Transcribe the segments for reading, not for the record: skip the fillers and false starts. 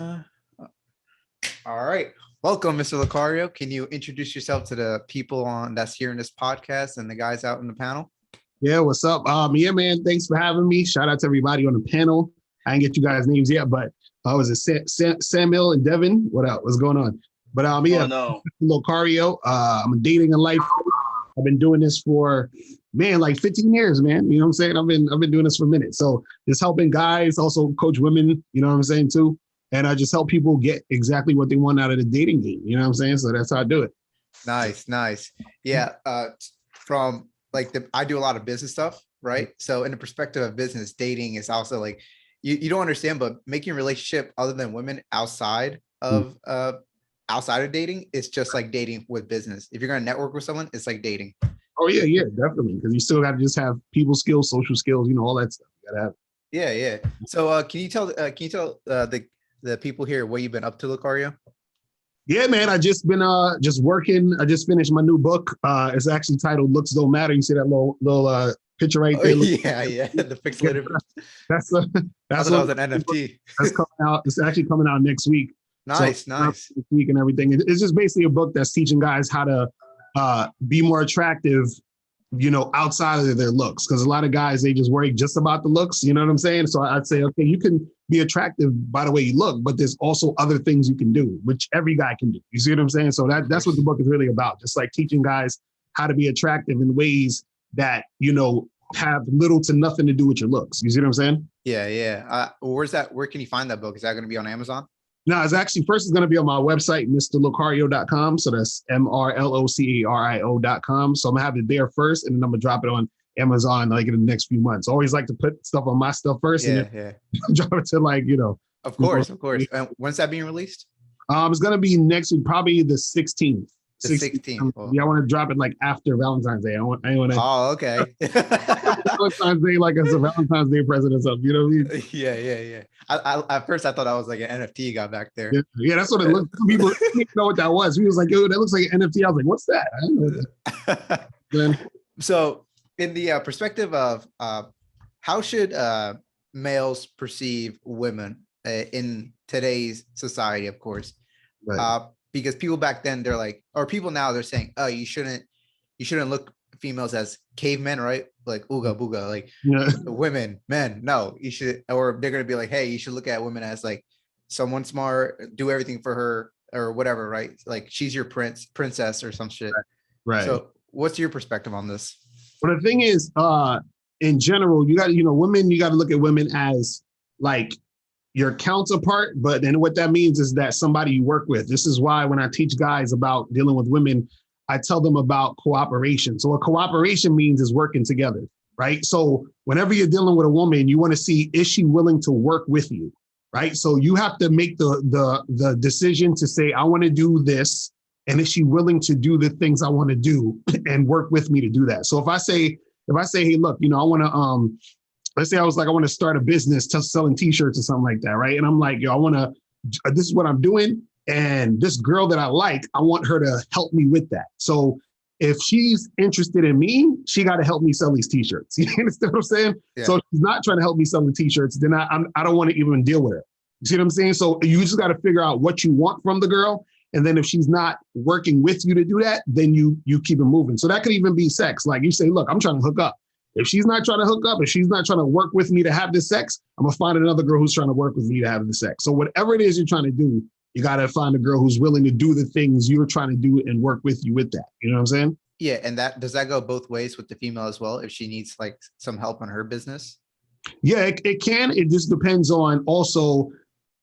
Uh, all right. Welcome, Mr. Locario. Can you introduce yourself to the people on that's here in this podcast and the guys out in the panel? Yeah, what's up? Yeah, man. Thanks for having me. Shout out to everybody on the panel. I didn't get you guys' names yet, but was it Samuel and Devin? What up? What's going on? But yeah, Oh no. Locario. I'm dating and life. I've been doing this for like 15 years, man. You know what I'm saying? I've been doing this for a minute. So just helping guys, also coach women. You know what I'm saying too. And I just help people get exactly what they want out of the dating game. You know what I'm saying? So that's how I do it. Nice. Yeah. From like I do a lot of business stuff, right? So in the perspective of business, dating is also like you don't understand, but making a relationship other than women outside of dating, it's just like dating with business. If you're gonna network with someone, it's like dating. Oh yeah, definitely. Because you still got to just have people skills, social skills, all that stuff. You gotta have. Yeah. So can you tell the people here what you've been up to, Locario? Yeah, man. I just been just working. I just finished my new book. It's actually titled "Looks Don't Matter." You see that little picture right there? Yeah. The pixelated. That's I thought that was an NFT. That's coming out. It's actually coming out next week. Nice. Next week and everything. It's just basically a book that's teaching guys how to be more attractive, outside of their looks. Because a lot of guys, they just worry just about the looks. You know what I'm saying? So I'd say, okay, you can be attractive by the way you look, but there's also other things you can do, which every guy can do. You see what I'm saying? So that's what the book is really about. Just like teaching guys how to be attractive in ways that, have little to nothing to do with your looks. You see what I'm saying? Yeah. Where's that? Where can you find that book? Is that going to be on Amazon? No, it's actually first it's going to be on my website, Mr.Locario.com. So that's MRLOCARIO.com. So I'm going to have it there first, and then I'm going to drop it on Amazon like in the next few months. I always like to put stuff on my stuff first and then drop it to Of course. And when's that being released? It's going to be next week, probably the 16th. The 16th. Oh. Yeah, I want to drop it like after Valentine's Day. I want to. Oh, okay. Valentine's Day, like as a Valentine's Day present or something. You know what I mean? Yeah. I at first I thought I was like an NFT guy back there. Yeah, that's what it looked. People didn't know what that was. He was like, "Yo, that looks like an NFT." I was like, "What's that?" I didn't know that. So, in the perspective of how should males perceive women in today's society, of course, right. Because people back then they're like, or people now they're saying, oh, you shouldn't look females as cavemen, right? Like ooga booga, like women, men. No, you should, or they're gonna be like, hey, you should look at women as like someone smart, do everything for her or whatever, right? Like she's your princess or some shit. Right. So, what's your perspective on this? Well, the thing is, in general, you got women. You got to look at women as like your counterpart, but then what that means is that somebody you work with. This is why when I teach guys about dealing with women, I tell them about cooperation. So what cooperation means is working together, right? So whenever you're dealing with a woman, you want to see, is she willing to work with you, right? So you have to make the decision to say, I want to do this. And is she willing to do the things I want to do and work with me to do that? So if I say, hey, look, I want to, let's say I want to start a business selling t-shirts or something like that, right? And I'm like, this is what I'm doing. And this girl that I like, I want her to help me with that. So if she's interested in me, she got to help me sell these t-shirts. You understand what I'm saying? Yeah. So if she's not trying to help me sell the t-shirts, then I don't want to even deal with her. You see what I'm saying? So you just got to figure out what you want from the girl. And then if she's not working with you to do that, then you keep it moving. So that could even be sex. Like you say, look, I'm trying to hook up. If she's not trying to hook up, if she's not trying to work with me to have this sex, I'm going to find another girl who's trying to work with me to have the sex. So whatever it is you're trying to do, you got to find a girl who's willing to do the things you're trying to do and work with you with that. You know what I'm saying? Yeah. And does that go both ways with the female as well? If she needs like some help on her business? Yeah, it can. It just depends on also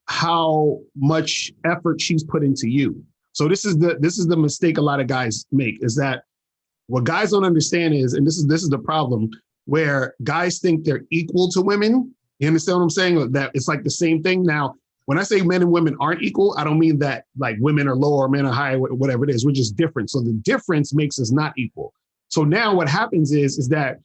how much effort she's put into you. So this is the mistake a lot of guys make, is that what guys don't understand is, and this is the problem, where guys think they're equal to women. You understand what I'm saying? That it's like the same thing. Now, when I say men and women aren't equal, I don't mean that like women are lower, men are higher, whatever it is. We're just different. So the difference makes us not equal. So now what happens is that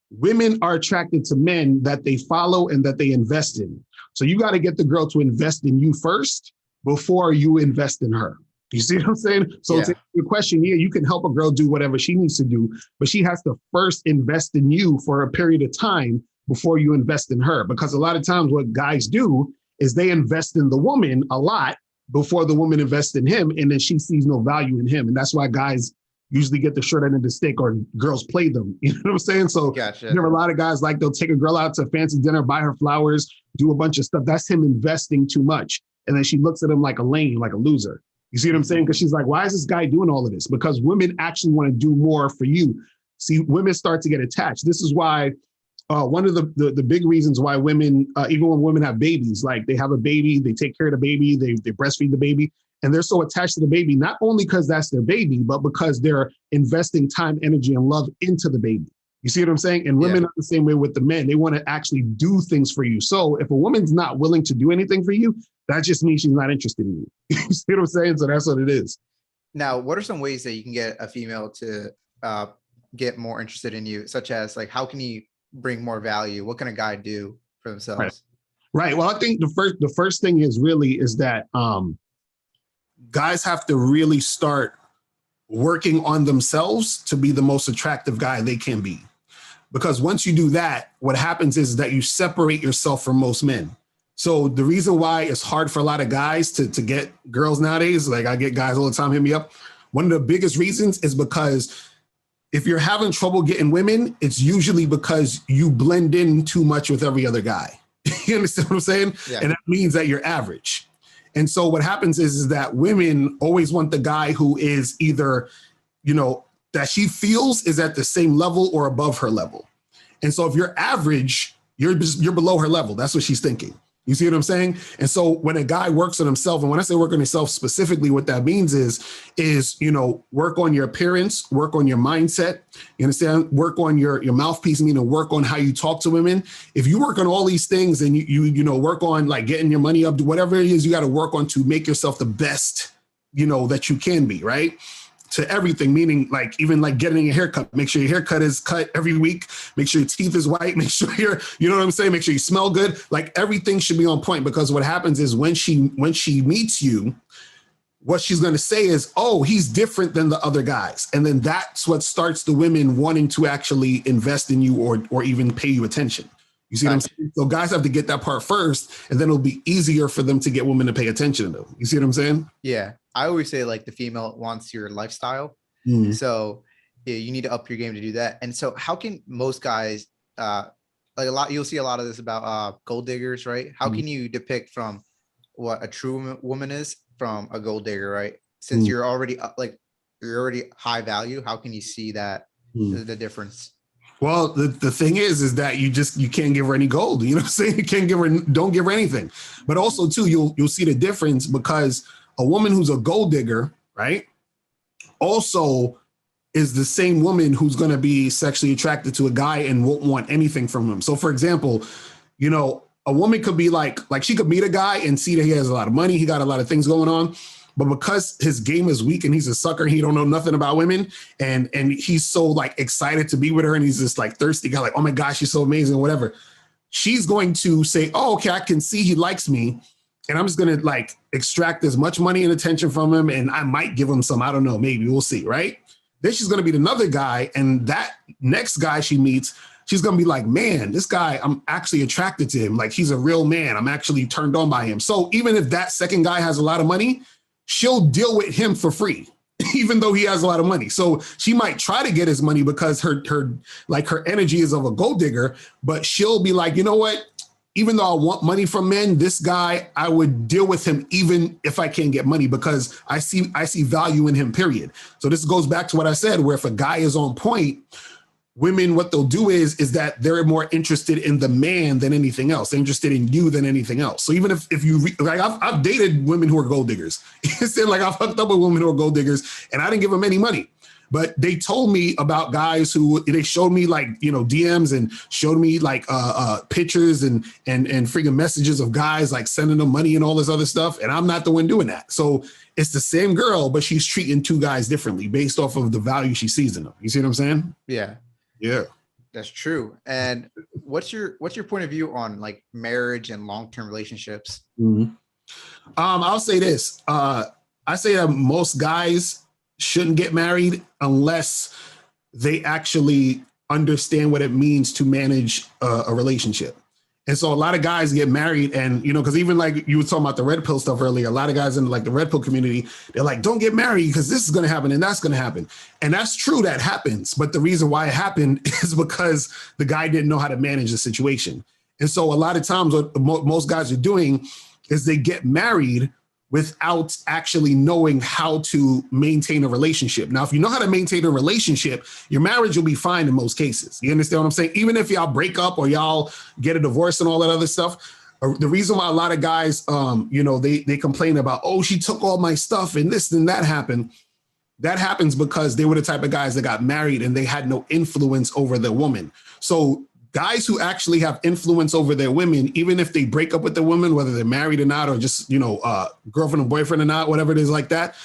women are attracted to men that they follow and that they invest in. So you got to get the girl to invest in you first before you invest in her. You see what I'm saying? So to your question, you can help a girl do whatever she needs to do, but she has to first invest in you for a period of time before you invest in her. Because a lot of times what guys do is they invest in the woman a lot before the woman invests in him, and then she sees no value in him. And that's why guys usually get the short end of the stick, or girls play them. You know what I'm saying? So Gotcha. there are a lot of guys like they'll take a girl out to a fancy dinner, buy her flowers, do a bunch of stuff. That's him investing too much. And then she looks at him like a lame, like a loser. You see what I'm saying? Because she's like, why is this guy doing all of this? Because women actually want to do more for you. See, women start to get attached. This is why one of the big reasons why women, even when women have babies, like they have a baby, they take care of the baby, they breastfeed the baby, and they're so attached to the baby, not only because that's their baby, but because they're investing time, energy, and love into the baby. You see what I'm saying? And women are the same way with the men. They want to actually do things for you. So if a woman's not willing to do anything for you, that just means she's not interested in you. You see what I'm saying? So that's what it is. Now, what are some ways that you can get a female to get more interested in you, such as like, how can you bring more value? What can a guy do for themselves? Right. Well, I think the first thing is that guys have to really start working on themselves to be the most attractive guy they can be. Because once you do that, what happens is that you separate yourself from most men. So the reason why it's hard for a lot of guys to get girls nowadays, like I get guys all the time hit me up, one of the biggest reasons is because if you're having trouble getting women, it's usually because you blend in too much with every other guy. You understand what I'm saying? Yeah. And that means that you're average. And so what happens is that women always want the guy who is either, that she feels is at the same level or above her level. And so if you're average, you're below her level. That's what she's thinking. You see what I'm saying? And so when a guy works on himself, and when I say work on himself specifically, what that means is, work on your appearance, work on your mindset, you understand? Work on your mouthpiece, meaning work on how you talk to women. If you work on all these things and you work on like getting your money up, whatever it is you got to work on to make yourself the best, that you can be, right? To everything, meaning like even like getting a haircut, make sure your haircut is cut every week, make sure your teeth is white, make sure you know what I'm saying? Make sure you smell good. Like everything should be on point, because what happens is when she meets you, what she's going to say is, oh, he's different than the other guys. And then that's what starts the women wanting to actually invest in you or even pay you attention. You see what I'm saying? So guys have to get that part first, and then it'll be easier for them to get women to pay attention to them. You see what I'm saying? Yeah. I always say like the female wants your lifestyle. So you need to up your game to do that. And so how can most guys, you'll see a lot of this about gold diggers, right? How can you depict from what a true woman is from a gold digger, right? Since you're already you're already high value, how can you see that the difference? Well, the thing is that you can't give her any gold. You know what I'm saying? Don't give her anything. But also too, you'll see the difference, because a woman who's a gold digger, right, also is the same woman who's going to be sexually attracted to a guy and won't want anything from him. So for example, a woman could be like she could meet a guy and see that he has a lot of money, he got a lot of things going on, but because his game is weak and he's a sucker, he don't know nothing about women, and he's so like excited to be with her, and he's just like thirsty guy, like, oh my gosh, she's so amazing, whatever. She's going to say, oh, okay, I can see he likes me, and I'm just going to like extract as much money and attention from him, and I might give him some, I don't know, maybe, we'll see, right? Then she's going to meet another guy, and that next guy she meets, she's going to be like, man, this guy, I'm actually attracted to him. Like, he's a real man. I'm actually turned on by him. So even if that second guy has a lot of money, she'll deal with him for free, even though he has a lot of money. So she might try to get his money because her energy is of a gold digger, but she'll be like, you know what? Even though I want money from men, this guy, I would deal with him even if I can't get money, because I see value in him, period. So this goes back to what I said, where if a guy is on point, women, what they'll do is that they're more interested in the man than anything else. They're interested in you than anything else. So even if you I've dated women who are gold diggers. Like I've hooked up with women who are gold diggers, and I didn't give them any money. But they told me about guys who they showed me like, DMs, and showed me like pictures and freaking messages of guys like sending them money and all this other stuff. And I'm not the one doing that. So it's the same girl, but she's treating two guys differently based off of the value she sees in them. You see what I'm saying? Yeah. Yeah. That's true. And what's your point of view on like marriage and long-term relationships? I'll say this. I say that most guys shouldn't get married unless they actually understand what it means to manage a relationship. And so a lot of guys get married and, you know, because even like you were talking about the red pill stuff earlier, a lot of guys in like the red pill community, they're like, don't get married because this is going to happen and that's going to happen. And that's true, that happens. But the reason why it happened is because the guy didn't know how to manage the situation. And so a lot of times what most guys are doing is they get married without actually knowing how to maintain a relationship. Now, if you know how to maintain a relationship, your marriage will be fine in most cases. You understand what I'm saying? Even if y'all break up or y'all get a divorce and all that other stuff, the reason why a lot of guys, you know, they complain about, oh, she took all my stuff and this and that happened. That happens because they were the type of guys that got married and they had no influence over their woman. So guys who actually have influence over their women, even if they break up with the woman, whether they're married or not, or just, you know, girlfriend and boyfriend or not, whatever it is like that,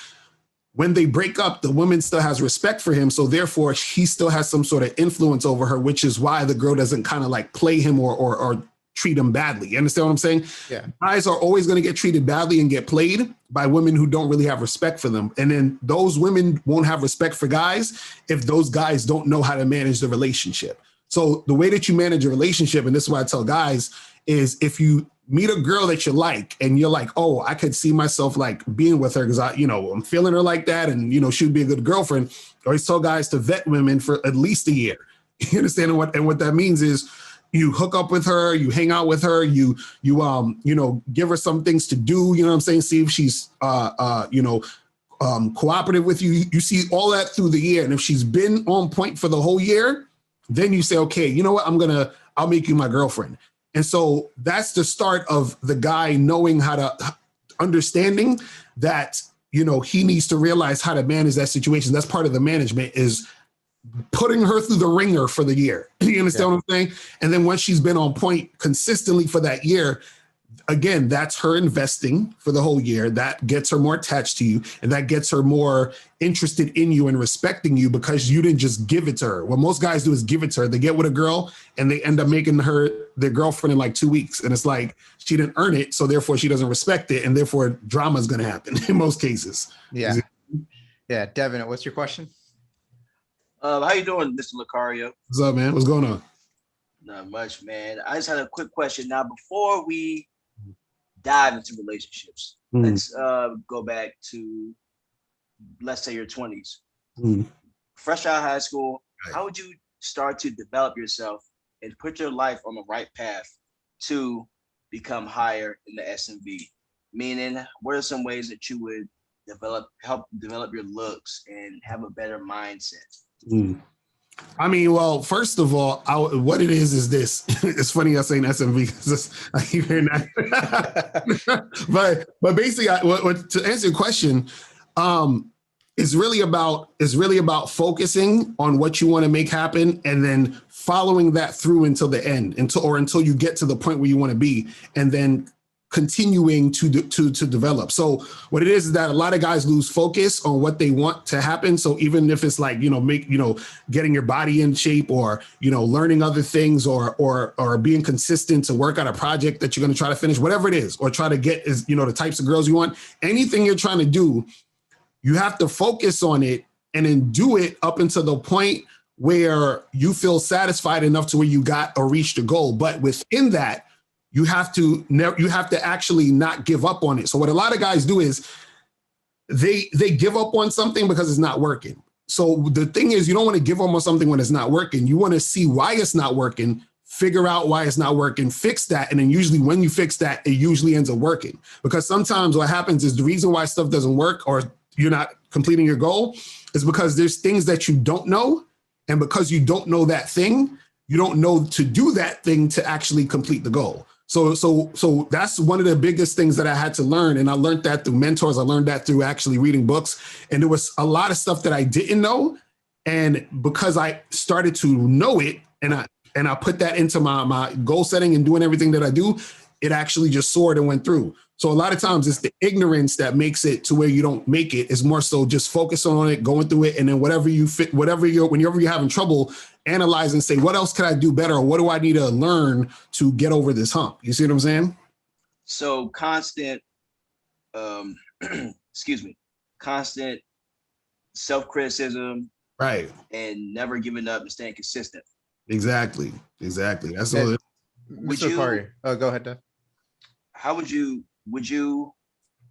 when they break up, the woman still has respect for him. So therefore, he still has some sort of influence over her, which is why the girl doesn't kind of like play him or treat him badly. You understand what I'm saying? Yeah. Guys are always going to get treated badly and get played by women who don't really have respect for them. And then those women won't have respect for guys if those guys don't know how to manage the relationship. So the way that you manage a relationship, and this is what I tell guys, is if you meet a girl that you like and you're like, oh, I could see myself like being with her because I'm feeling her like that and, you know, she'd be a good girlfriend. I always tell guys to vet women for at least a year. You understand what that means is you hook up with her, you hang out with her, you give her some things to do, you know what I'm saying? See if she's, cooperative with you. You see all that through the year. And if she's been on point for the whole year, then you say, okay, you know what? I'll make you my girlfriend. And so that's the start of the guy knowing how to understanding that, you know, he needs to realize how to manage that situation. That's part of the management is putting her through the ringer for the year. You understand what I'm saying? And then once she's been on point consistently for that year, again, that's her investing for the whole year. That gets her more attached to you and that gets her more interested in you and respecting you because you didn't just give it to her. What most guys do is give it to her. They get with a girl and they end up making her their girlfriend in like 2 weeks. And it's like, she didn't earn it. So therefore she doesn't respect it. And therefore drama is going to happen in most cases. Yeah. Yeah. Devin, what's your question? How you doing, Mr. Locario? What's up, man? What's going on? Not much, man. I just had a quick question. Now, before we dive into relationships, let's go back to, let's say, your 20s. Fresh out of high school, how would you start to develop yourself and put your life on the right path to become higher in the SMV? Meaning, what are some ways that you would help develop your looks and have a better mindset? I mean, well, first of all, what it is this. It's funny I saying SMV because I keep hearing that. but basically, to answer your question, it's really about focusing on what you want to make happen and then following that through until the end, until you get to the point where you want to be, and then continuing to develop. So what it is that a lot of guys lose focus on what they want to happen. So even if it's like, getting your body in shape or, learning other things or being consistent to work on a project that you're going to try to finish, whatever it is, or try to get the types of girls you want, anything you're trying to do, you have to focus on it and then do it up until the point where you feel satisfied enough to where you got or reached a goal. But within that, you have to actually not give up on it. So what a lot of guys do is they give up on something because it's not working. So the thing is, you don't want to give up on something when it's not working. You want to see why it's not working, figure out why it's not working, fix that. And then usually when you fix that, it usually ends up working. Because sometimes what happens is the reason why stuff doesn't work or you're not completing your goal is because there's things that you don't know. And because you don't know that thing, you don't know to do that thing to actually complete the goal. So that's one of the biggest things that I had to learn. And I learned that through mentors. I learned that through actually reading books. And there was a lot of stuff that I didn't know. And because I started to know it and I put that into my goal setting and doing everything that I do, it actually just soared and went through. So a lot of times it's the ignorance that makes it to where you don't make it. It's more so just focusing on it, going through it. And then whenever you're having trouble, analyze and say, what else can I do better? Or what do I need to learn to get over this hump? You see what I'm saying? So constant, constant self-criticism. Right. And never giving up and staying consistent. Exactly. That's all. would Mr. you, Locario. Oh, go ahead, Dave. how would you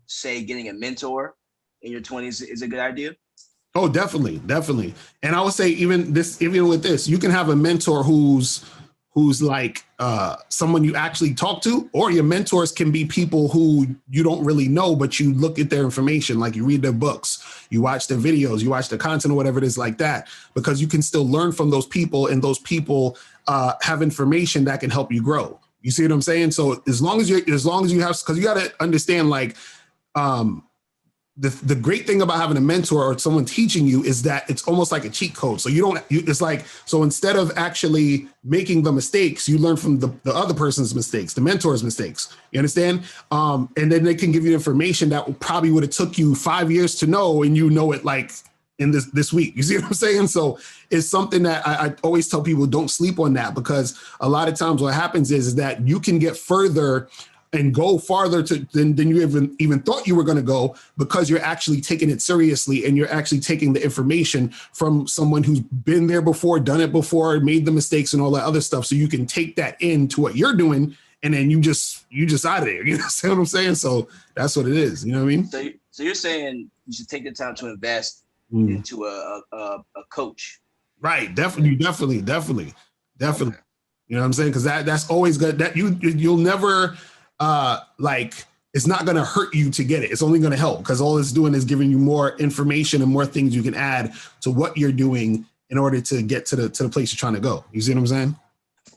say getting a mentor in your 20s is a good idea? Oh, definitely, definitely. And I would say even with this, you can have a mentor who's like someone you actually talk to, or your mentors can be people who you don't really know, but you look at their information, like you read their books, you watch their videos, you watch their content or whatever it is like that, because you can still learn from those people, and those people have information that can help you grow. You see what I'm saying? So as long as you have, because you got to understand, like, the great thing about having a mentor or someone teaching you is that it's almost like a cheat code. So it's like, so instead of actually making the mistakes, you learn from the other person's mistakes, the mentor's mistakes. You understand? And then they can give you information that probably would have took you 5 years to know, and you know it like in this week. You see what I'm saying? So it's something that I always tell people, don't sleep on that, because a lot of times what happens is that you can get further and go farther than you even thought you were going to go, because you're actually taking it seriously, and you're actually taking the information from someone who's been there before, done it before, made the mistakes and all that other stuff. So you can take that into what you're doing, and then you just out of there. You know what I'm saying? So that's what it is. You know what I mean? So you're saying you should take the time to invest into a coach. Right. Definitely. Okay. You know what I'm saying? Because that's always good. That you'll never like, it's not going to hurt you to get it. It's only going to help, because all it's doing is giving you more information and more things you can add to what you're doing in order to get to the place you're trying to go. You see what I'm saying?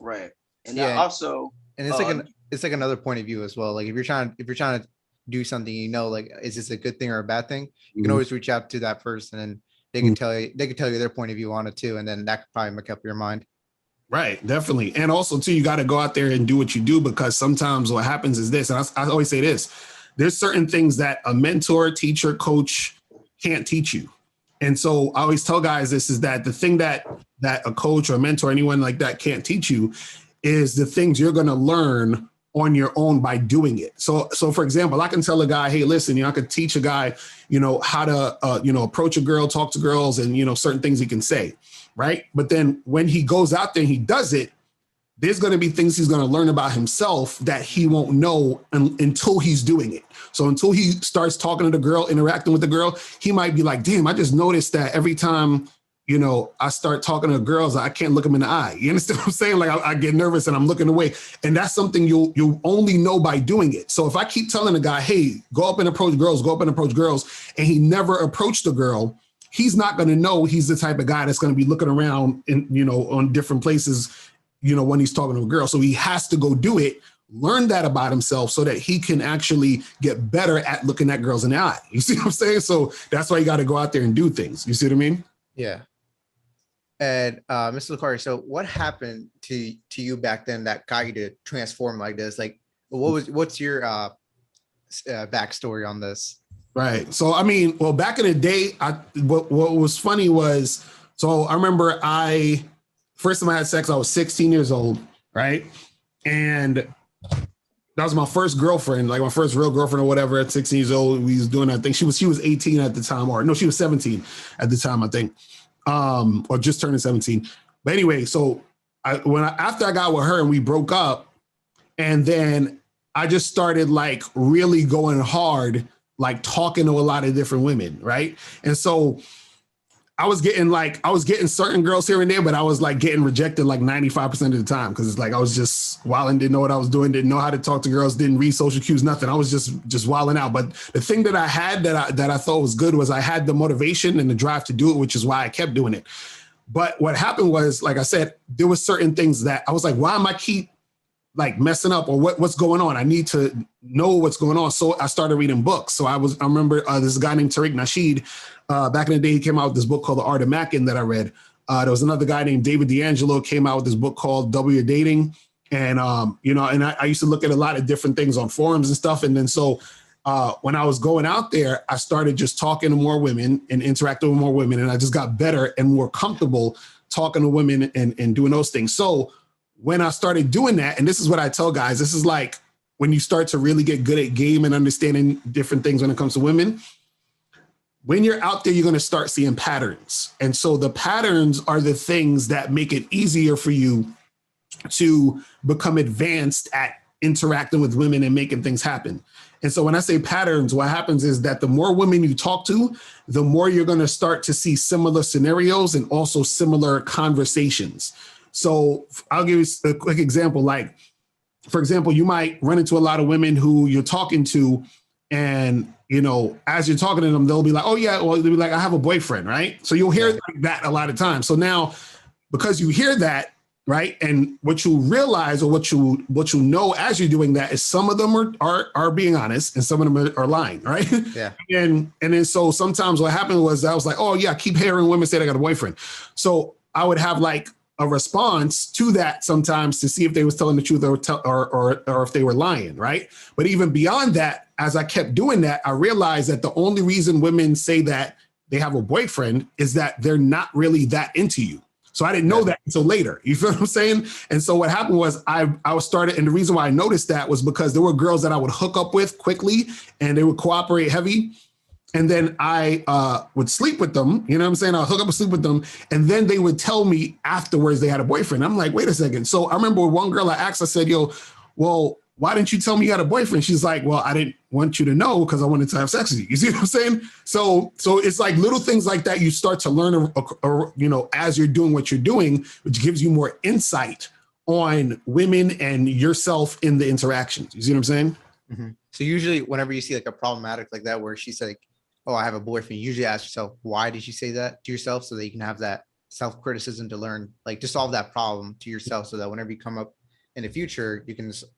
Right. And also, and it's like another point of view as well. Like if you're trying to do something, like, is this a good thing or a bad thing? You can always reach out to that person, and they can tell you their point of view on it too. And then that could probably make up your mind. Right, definitely. And also too, you got to go out there and do what you do, because sometimes what happens is this, and I always say this, there's certain things that a mentor, teacher, coach can't teach you. And so I always tell guys this, is that the thing that a coach or a mentor, anyone like that can't teach you, is the things you're going to learn on your own by doing it. So for example, I can tell a guy, hey, listen, I could teach a guy, how to, approach a girl, talk to girls, and, certain things he can say. Right. But then when he goes out there and he does it, there's going to be things he's going to learn about himself that he won't know until he's doing it. So until he starts talking to the girl, interacting with the girl, he might be like, damn, I just noticed that every time, I start talking to girls, I can't look them in the eye. You understand what I'm saying? Like I get nervous and I'm looking away. And that's something you'll only know by doing it. So if I keep telling a guy, hey, go up and approach girls, and he never approached a girl, he's not going to know he's the type of guy that's going to be looking around in, on different places, when he's talking to a girl. So he has to go do it, learn that about himself, so that he can actually get better at looking at girls in the eye. You see what I'm saying? So that's why you got to go out there and do things. You see what I mean? Yeah. And Mr. Locario, so what happened to you back then that got you to transform like this? Like, what's your backstory on this? Right. So, I mean, well, back in the day, what was funny was, so I remember first time I had sex, I was 16 years old. Right. And that was my first girlfriend, like my first real girlfriend or whatever at 16 years old. We was doing that thing. She was 18 at the time, or no, she was 17 at the time, I think. Or just turning 17. But anyway, so after I got with her and we broke up, and then I just started like really going hard, like talking to a lot of different women, right? And so I was getting certain girls here and there, but I was like getting rejected like 95% of the time, because it's like I was just wilding, didn't know what I was doing, didn't know how to talk to girls, didn't read social cues, nothing. I was just wilding out. But the thing that I had that I thought was good was I had the motivation and the drive to do it, which is why I kept doing it. But what happened was, like I said, there were certain things that I was like, why am I keep like messing up, or what's going on? I need to know what's going on. So I started reading books. So I remember this guy named Tariq Nasheed. Back in the day, he came out with this book called The Art of Mackin' that I read. There was another guy named David D'Angelo came out with this book called Double Your Dating. And, and I used to look at a lot of different things on forums and stuff. And then so when I was going out there, I started just talking to more women and interacting with more women. And I just got better and more comfortable talking to women and doing those things. So when I started doing that, and this is what I tell guys, this is like when you start to really get good at game and understanding different things when it comes to women. When you're out there, you're going to start seeing patterns. And so the patterns are the things that make it easier for you to become advanced at interacting with women and making things happen. And so when I say patterns, what happens is that the more women you talk to, the more you're going to start to see similar scenarios and also similar conversations. So I'll give you a quick example. Like, for example, you might run into a lot of women who you're talking to, and, you know, as you're talking to them, they'll be like, oh yeah, well, they'll be like, I have a boyfriend, right? So you'll hear that a lot of times. So now, because you hear that, right, and what you realize or what you know as you're doing that is some of them are being honest and some of them are lying, right? Yeah. And then so sometimes what happened was I was like, oh yeah, I keep hearing women say they got a boyfriend. So I would have like a response to that sometimes to see if they was telling the truth or if they were lying, right? But even beyond that, as I kept doing that, I realized that the only reason women say that they have a boyfriend is that they're not really that into you. So I didn't know that until later. You feel what I'm saying? And so what happened was I started, and the reason why I noticed that was because there were girls that I would hook up with quickly and they would cooperate heavy. And then I would sleep with them. You know what I'm saying? I'll hook up and sleep with them. And then they would tell me afterwards they had a boyfriend. I'm like, wait a second. So I remember one girl I asked, I said, yo, well, why didn't you tell me you had a boyfriend? She's like, well, I didn't want you to know because I wanted to have sex with you. You see what I'm saying? So it's like little things like that you start to learn, you know, as you're doing what you're doing, which gives you more insight on women and yourself in the interactions. You see what I'm saying? Mm-hmm. So usually whenever you see like a problematic like that, where she's like, oh, I have a boyfriend, you usually ask yourself, why did she say that to yourself? So that you can have that self-criticism to learn, like to solve that problem to yourself, so that whenever you come up in the future,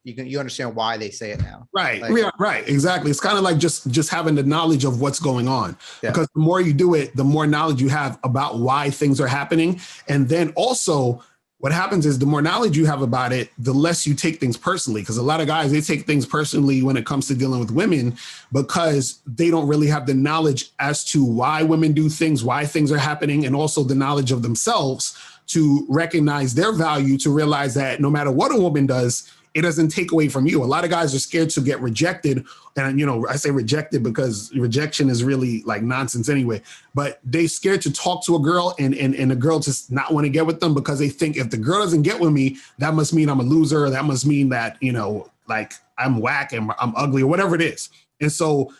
you understand why they say it now. Right. Like, yeah, right. Exactly. It's kind of like just having the knowledge of what's going on, because the more you do it, the more knowledge you have about why things are happening. And then also what happens is the more knowledge you have about it, the less you take things personally. Because a lot of guys, they take things personally when it comes to dealing with women because they don't really have the knowledge as to why women do things, why things are happening, and also the knowledge of themselves to recognize their value, to realize that no matter what a woman does, it doesn't take away from you. A lot of guys are scared to get rejected. And, you know, I say rejected because rejection is really like nonsense anyway, but they scared to talk to a girl and a girl just not want to get with them because they think if the girl doesn't get with me, that must mean I'm a loser. Or that must mean that, you know, like I'm whack and I'm ugly or whatever it is. And so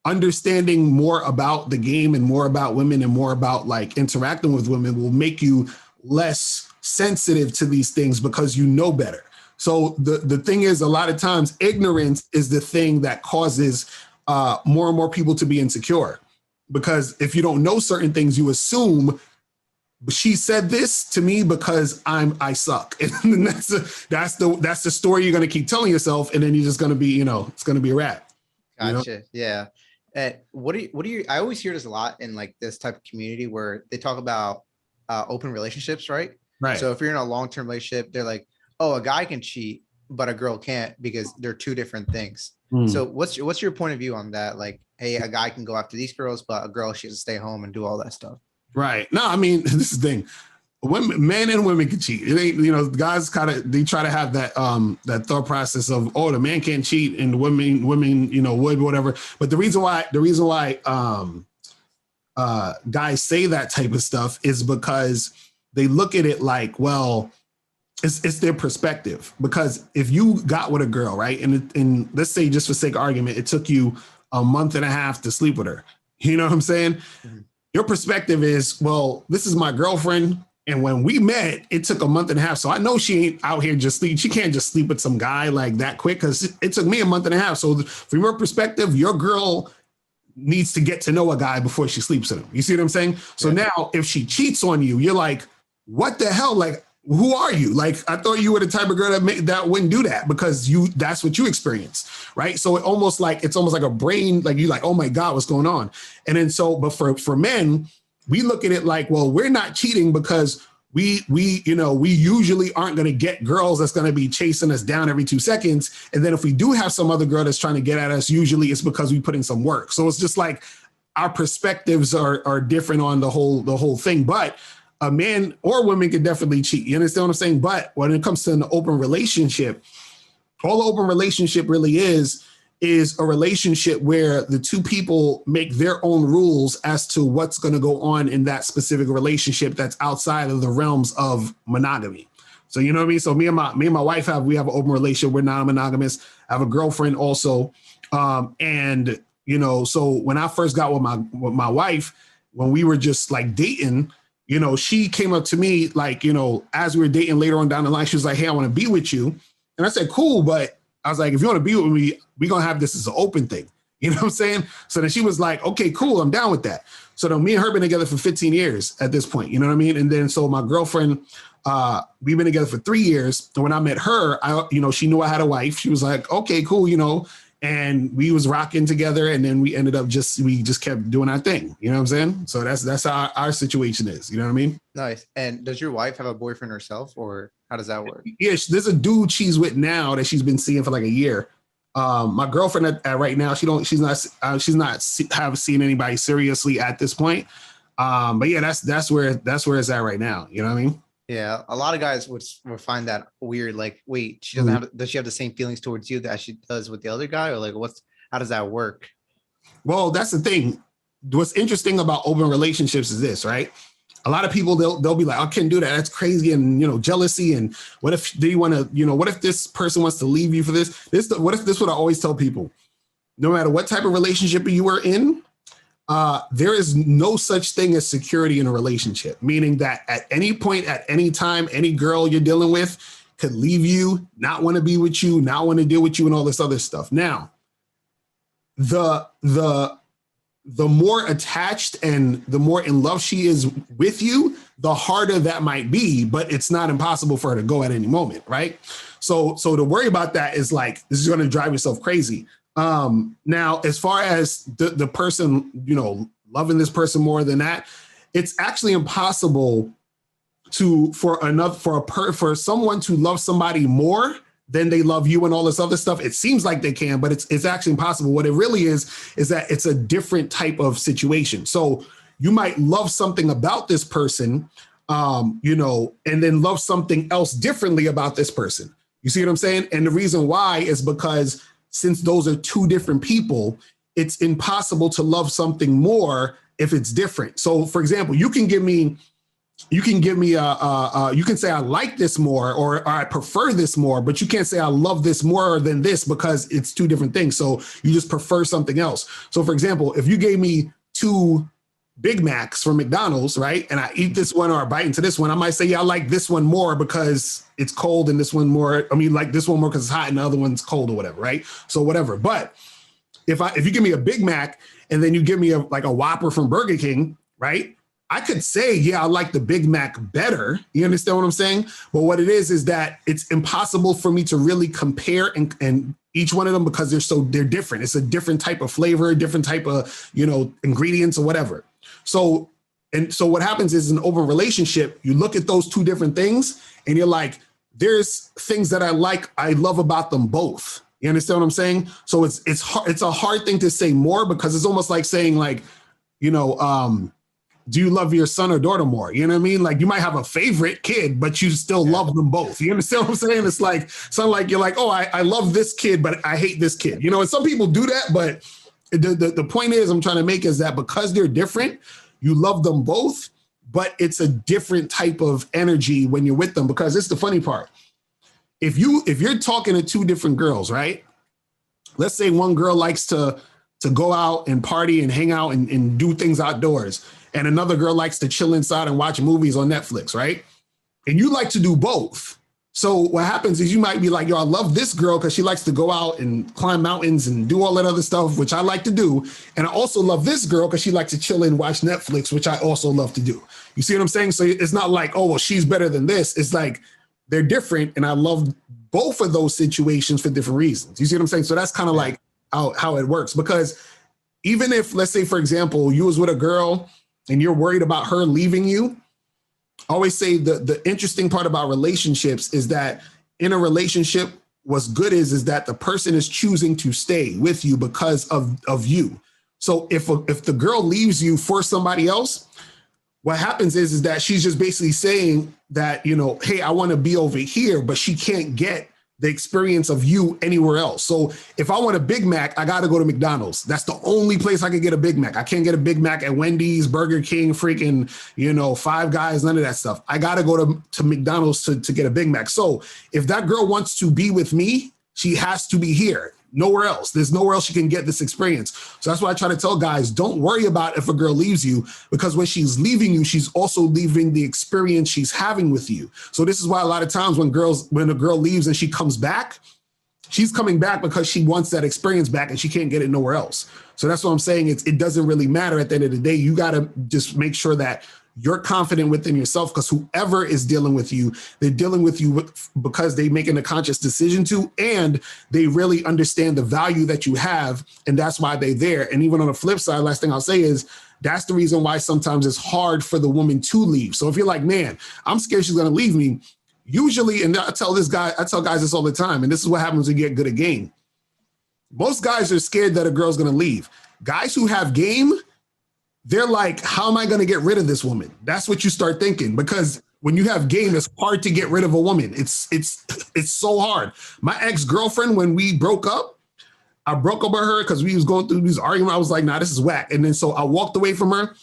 understanding more about the game and more about women and more about like interacting with women will make you less sensitive to these things because you know better. So the thing is, a lot of times ignorance is the thing that causes more and more people to be insecure, because if you don't know certain things, you assume she said this to me because I suck. And that's the story you're going to keep telling yourself. And then you're just going to be, you know, it's going to be a wrap. Gotcha. You know? Yeah. And what do you, I always hear this a lot in like this type of community where they talk about open relationships, right? Right. So if you're in a long-term relationship, they're like, oh, a guy can cheat, but a girl can't because they're two different things. So what's your point of view on that? Like, hey, a guy can go after these girls, but a girl, she has to stay home and do all that stuff. Right. No, I mean, this is the thing. Men and women can cheat. It ain't, you know, guys they try to have that that thought process of, oh, the man can't cheat and the women, you know, would, whatever. But the reason why guys say that type of stuff is because they look at it like, well, it's their perspective. Because if you got with a girl, right, and let's say, just for sake of argument, it took you a month and a half to sleep with her. You know what I'm saying? Mm-hmm. Your perspective is, well, this is my girlfriend, and when we met, it took a month and a half. So I know she ain't out here just sleep. She can't just sleep with some guy like that quick, because it took me a month and a half. So from your perspective, your girl needs to get to know a guy before she sleeps with him. You see what I'm saying? So now if she cheats on you, you're like, what the hell? Like, who are you? Like, I thought you were the type of girl that wouldn't do that because that's what you experienced, right? So it's almost like a brain, like you're like, oh my God, what's going on? And then but for men, we look at it like, well, we're not cheating because we usually aren't going to get girls that's going to be chasing us down every 2 seconds. And then if we do have some other girl that's trying to get at us, usually it's because we put in some work. So it's just like our perspectives are different on the whole thing. But a man or woman can definitely cheat. You understand what I'm saying? But when it comes to an open relationship, all an open relationship really is a relationship where the two people make their own rules as to what's going to go on in that specific relationship that's outside of the realms of monogamy. So you know what I mean? So me and my wife have an open relationship. We're non-monogamous. I have a girlfriend also. And you know, so when I first got with my wife, when we were just like dating, you know, she came up to me like, you know, as we were dating later on down the line, she was like, hey, I want to be with you. And I said, cool. But I was like, if you want to be with me, we're going to have this as an open thing. You know what I'm saying? So then she was like, okay, cool. I'm down with that. So then me and her been together for 15 years at this point. You know what I mean? And then so my girlfriend, we've been together for 3 years. And when I met her, she knew I had a wife. She was like, okay, cool. You know, and we was rocking together. And then we ended up we just kept doing our thing. You know what I'm saying? So that's how our situation is. You know what I mean? Nice. And does your wife have a boyfriend herself, or how does that work? Yeah, there's a dude she's with now that she's been seeing for like a year. My girlfriend at right now, she's not seen anybody seriously at this point. But yeah, that's where it's at right now. You know what I mean? Yeah, a lot of guys would find that weird. Like, wait, she doesn't does she have the same feelings towards you that she does with the other guy, or like how does that work? Well, that's the thing. What's interesting about open relationships is this, right? A lot of people they'll be like, I can't do that. That's crazy, and jealousy. And what if what if this person wants to leave you for this? What if this? What I always tell people: no matter what type of relationship you are in, there is no such thing as security in a relationship. Meaning that at any point, at any time, any girl you're dealing with could leave you, not want to be with you, not want to deal with you, and all this other stuff. Now, the more attached and the more in love she is with you, the harder that might be, but it's not impossible for her to go at any moment, right? So to worry about that is like, this is going to drive yourself crazy. Now, as far as the person, loving this person more than that, it's actually impossible for someone to love somebody more then they love you and all this other stuff. It seems like they can, but it's actually impossible. What it really is that it's a different type of situation. So you might love something about this person, and then love something else differently about this person. You see what I'm saying? And the reason why is because since those are two different people, it's impossible to love something more if it's different. So for example, you can say I like this more or I prefer this more, but you can't say I love this more than this because it's two different things. So you just prefer something else. So for example, if you gave me 2 Big Macs from McDonald's, right? And I eat this one or I bite into this one, I might say, yeah, I like this one more because it's cold and this one more, like this one more because it's hot and the other one's cold or whatever, right? So whatever. But if you give me a Big Mac and then you give me a Whopper from Burger King, right? I could say, yeah, I like the Big Mac better. You understand what I'm saying? But what it is that it's impossible for me to really compare and each one of them because they're different. It's a different type of flavor, different type of, ingredients or whatever. So what happens is in an open relationship, you look at those two different things and you're like, there's things that I love about them both. You understand what I'm saying? So it's hard, it's a hard thing to say more because it's almost like saying do you love your son or daughter more? You know what I mean? Like you might have a favorite kid, but you still love them both. You understand what I'm saying? It's like, you're like, oh, I love this kid, but I hate this kid. And some people do that, but the point is I'm trying to make is that because they're different, you love them both, but it's a different type of energy when you're with them because it's the funny part. If you're talking to 2 different girls, right? Let's say one girl likes to go out and party and hang out and do things outdoors. And another girl likes to chill inside and watch movies on Netflix, right? And you like to do both. So what happens is you might be like, yo, I love this girl because she likes to go out and climb mountains and do all that other stuff, which I like to do. And I also love this girl because she likes to chill and watch Netflix, which I also love to do. You see what I'm saying? So it's not like, oh, well, she's better than this. It's like they're different. And I love both of those situations for different reasons. You see what I'm saying? So that's kind of like how it works. Because even if, let's say, for example, you was with a girl and you're worried about her leaving you, I always say the interesting part about relationships is that in a relationship, what's good is that the person is choosing to stay with you because of you. So if the girl leaves you for somebody else, what happens is that she's just basically saying that, hey, I want to be over here, but she can't get the experience of you anywhere else. So if I want a Big Mac, I got to go to McDonald's. That's the only place I can get a Big Mac. I can't get a Big Mac at Wendy's, Burger King, freaking, Five Guys, none of that stuff. I got to go to McDonald's to get a Big Mac. So if that girl wants to be with me, she has to be here. Nowhere else. There's nowhere else you can get this experience. So that's why I try to tell guys, don't worry about if a girl leaves you, because when she's leaving you, she's also leaving the experience she's having with you. So this is why a lot of times when a girl leaves and she comes back, she's coming back because she wants that experience back and she can't get it nowhere else. So that's what I'm saying. It doesn't really matter at the end of the day. You got to just make sure that you're confident within yourself, because whoever is dealing with you, they're dealing with you because they're making a conscious decision to, and they really understand the value that you have. And that's why they're there. And even on the flip side, last thing I'll say is that's the reason why sometimes it's hard for the woman to leave. So if you're like, man, I'm scared she's going to leave me. Usually, and I tell guys this all the time, and this is what happens when you get good at game. Most guys are scared that a girl's going to leave. Guys who have game, they're like, how am I going to get rid of this woman? That's what you start thinking, because when you have game, it's hard to get rid of a woman. It's so hard. My ex-girlfriend, when we broke up, I broke up with her because we was going through these arguments. I was like, nah, this is whack. And then so I walked away from her.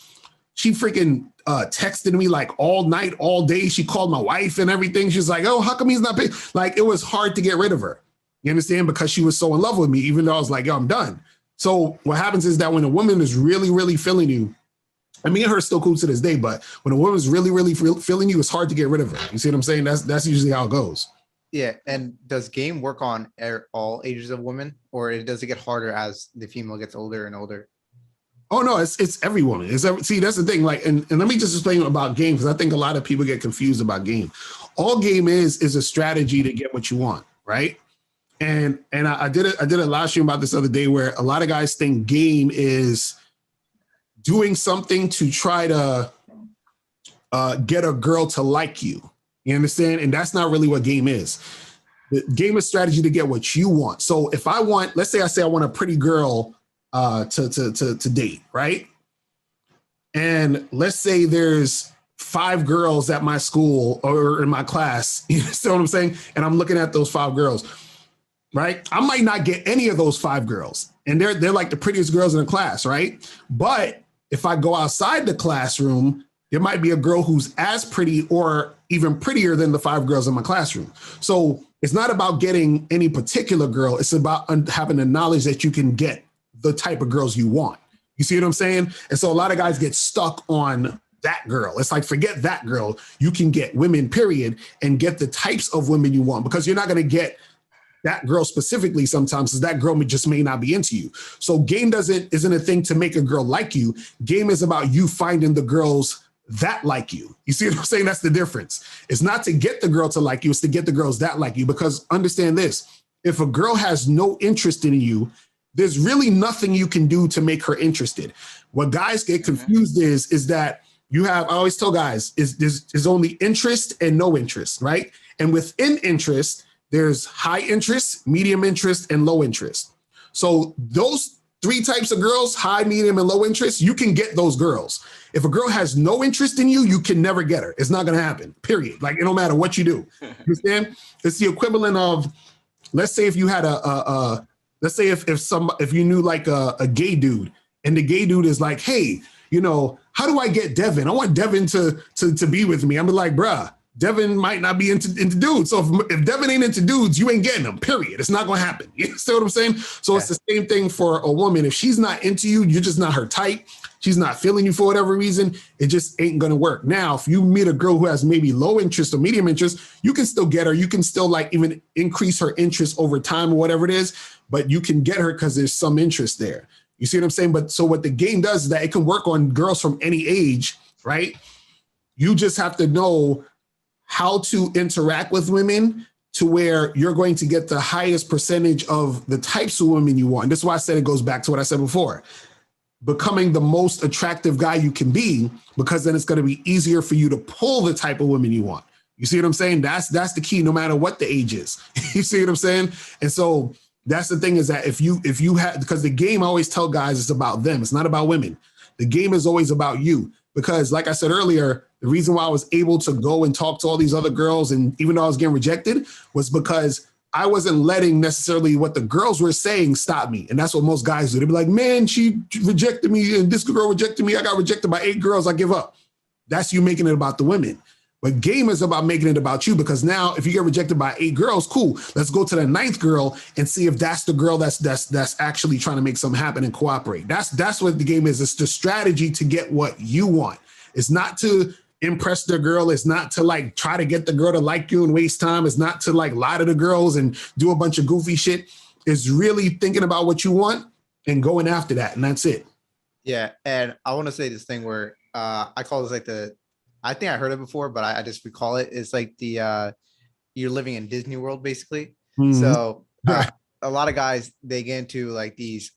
She freaking texted me like all night, all day. She called my wife and everything. She's like, oh, how come he's not paying? Like, it was hard to get rid of her. You understand? Because she was so in love with me, even though I was like, yo, I'm done. So what happens is that when a woman is really, really feeling you, and me and her are still cool to this day, but when a woman's really, really feeling you, it's hard to get rid of her. You see what I'm saying? That's usually how it goes. Yeah. And does game work on all ages of women, or does it get harder as the female gets older and older? Oh, no, it's every woman. See, that's the thing. Like, and let me just explain about game, because I think a lot of people get confused about game. All game is a strategy to get what you want, right? And I did a live stream about this other day where a lot of guys think game is doing something to try to get a girl to like you. You understand? And that's not really what game is. The game is strategy to get what you want. So if I want, let's say I want a pretty girl to date, right? And let's say there's 5 girls at my school or in my class, you understand what I'm saying? And I'm looking at those 5 girls. Right? I might not get any of those 5 girls, and they're like the prettiest girls in the class, right? But if I go outside the classroom, there might be a girl who's as pretty or even prettier than the 5 girls in my classroom. So it's not about getting any particular girl. It's about having the knowledge that you can get the type of girls you want. You see what I'm saying? And so a lot of guys get stuck on that girl. It's like, forget that girl. You can get women, period, and get the types of women you want, because you're not going to get that girl specifically sometimes, because that girl just may not be into you. So game isn't a thing to make a girl like you. Game is about you finding the girls that like you. You see what I'm saying? That's the difference. It's not to get the girl to like you. It's to get the girls that like you. Because understand this, if a girl has no interest in you, there's really nothing you can do to make her interested. What guys get confused is that you have, I always tell guys, is only interest and no interest, right? And within interest, there's high interest, medium interest, and low interest. So those 3 types of girls, high, medium, and low interest, you can get those girls. If a girl has no interest in you, you can never get her. It's not going to happen, period. Like, it don't matter what you do. You understand? It's the equivalent of, let's say if you had let's say if you knew like a gay dude, and the gay dude is like, hey, how do I get Devin? I want Devin to be with me. I'm like, bruh, Devin might not be into dudes. So if Devin ain't into dudes, you ain't getting them, period. It's not going to happen. You see what I'm saying? So It's the same thing for a woman. If she's not into you, you're just not her type. She's not feeling you for whatever reason. It just ain't going to work. Now, if you meet a girl who has maybe low interest or medium interest, you can still get her. You can still like even increase her interest over time or whatever it is, but you can get her because there's some interest there. You see what I'm saying? But so what the game does is that it can work on girls from any age, right? You just have to know how to interact with women to where you're going to get the highest percentage of the types of women you want. And this is why I said it goes back to what I said before. Becoming the most attractive guy you can be, because then it's going to be easier for you to pull the type of women you want. You see what I'm saying? That's the key, no matter what the age is. You see what I'm saying? And so that's the thing, is that if you have, because the game, I always tell guys, it's about them. It's not about women. The game is always about you. Because like I said earlier, the reason why I was able to go and talk to all these other girls, and even though I was getting rejected, was because I wasn't letting necessarily what the girls were saying stop me. And that's what most guys do. They'd be like, man, she rejected me and this girl rejected me. I got rejected by 8 girls. I give up. That's you making it about the women. But game is about making it about you, because now if you get rejected by 8 girls, cool. Let's go to the 9th girl and see if that's the girl that's actually trying to make something happen and cooperate. That's what the game is. It's the strategy to get what you want. It's not to impress the girl. It's not to like try to get the girl to like you and waste time. It's not to like lie to the girls and do a bunch of goofy shit. It's really thinking about what you want and going after that. And that's it. Yeah. And I want to say this thing where I call this like I think I heard it before, but I just recall it. It's like you're living in Disney World, basically. Mm-hmm. So a lot of guys, they get into like these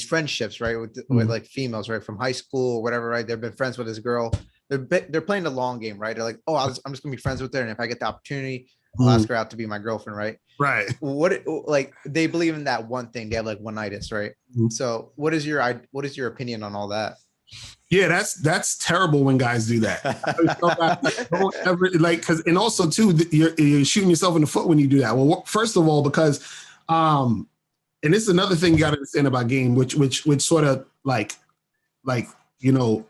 friendships, right, with like females, right, from high school or whatever, right? They've been friends with this girl. They're playing the long game, right? They're like, oh, I'm just gonna be friends with her, and if I get the opportunity, I'll ask her out to be my girlfriend, right? Right. Like they believe in that one thing. They have like one-nightists, right? Mm-hmm. So what is your opinion on all that? Yeah, that's terrible when guys do that. Don't ever like, because, and also too, you're shooting yourself in the foot when you do that. Well, first of all, because and this is another thing you got to understand about game, which sort of like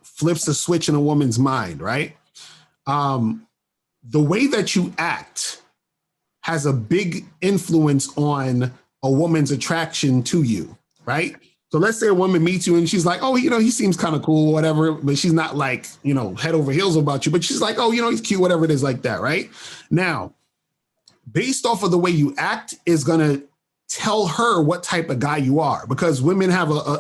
flips the switch in a woman's mind, right? The way that you act has a big influence on a woman's attraction to you, right? So let's say a woman meets you and she's like, oh, he seems kind of cool, whatever, but she's not like, head over heels about you, but she's like, oh, he's cute, whatever it is, like that, right? Now, based off of the way you act is going to tell her what type of guy you are, because women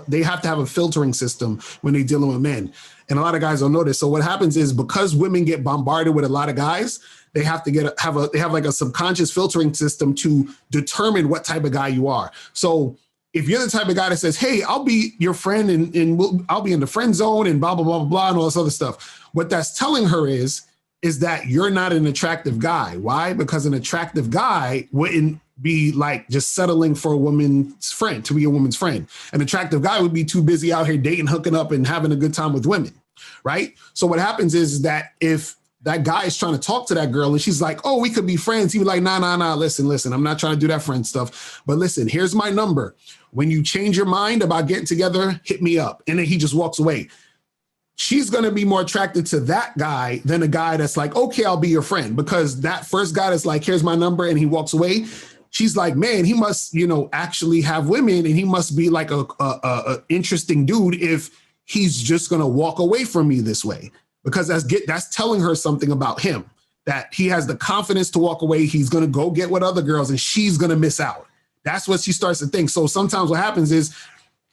they have to have a filtering system when they're dealing with men. And a lot of guys don't know this. So what happens is, because women get bombarded with a lot of guys, they have to have like a subconscious filtering system to determine what type of guy you are. So if you're the type of guy that says, hey, I'll be your friend and I'll be in the friend zone and blah, blah, blah, blah, and all this other stuff, what that's telling her is that you're not an attractive guy. Why? Because an attractive guy wouldn't be like just settling for a woman's friend, to be a woman's friend. An attractive guy would be too busy out here dating, hooking up, and having a good time with women, right? So what happens is that if that guy is trying to talk to that girl and she's like, oh, we could be friends, he would like, nah, listen, I'm not trying to do that friend stuff. But listen, here's my number. When you change your mind about getting together, hit me up. And then he just walks away. She's going to be more attracted to that guy than a guy that's like, okay, I'll be your friend. Because that first guy that's like, here's my number, and he walks away, she's like, man, he must, actually have women, and he must be like a interesting dude if he's just going to walk away from me this way. Because that's telling her something about him, that he has the confidence to walk away. He's going to go get with other girls and she's going to miss out. That's what she starts to think. So sometimes what happens is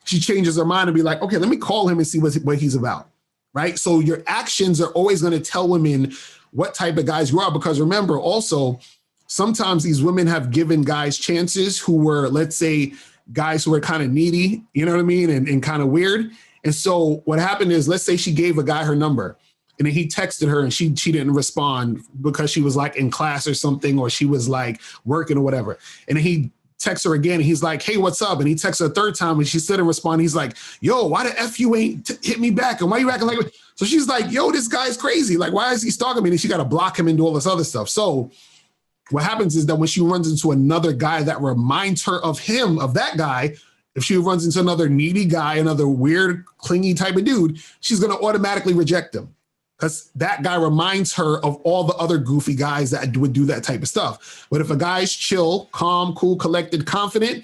she changes her mind and be like, okay, let me call him and see what he's about, right? So your actions are always going to tell women what type of guys you are. Because remember also, sometimes these women have given guys chances who were, let's say, guys who were kind of needy, you know what I mean? And kind of weird. And so what happened is, let's say she gave a guy her number, and then he texted her and she didn't respond because she was like in class or something, or she was like working or whatever. And then he texts her again and he's like, hey, what's up? And he texts her a third time and she still didn't respond. He's like, yo, why the F you ain't hit me back? And why you acting like... So she's like, yo, this guy's crazy. Like, why is he stalking me? And she got to block him and do all this other stuff. So what happens is that when she runs into another guy that reminds her of him, of that guy, if she runs into another needy guy, another weird, clingy type of dude, she's going to automatically reject him. Because that guy reminds her of all the other goofy guys that would do that type of stuff. But if a guy's chill, calm, cool, collected, confident,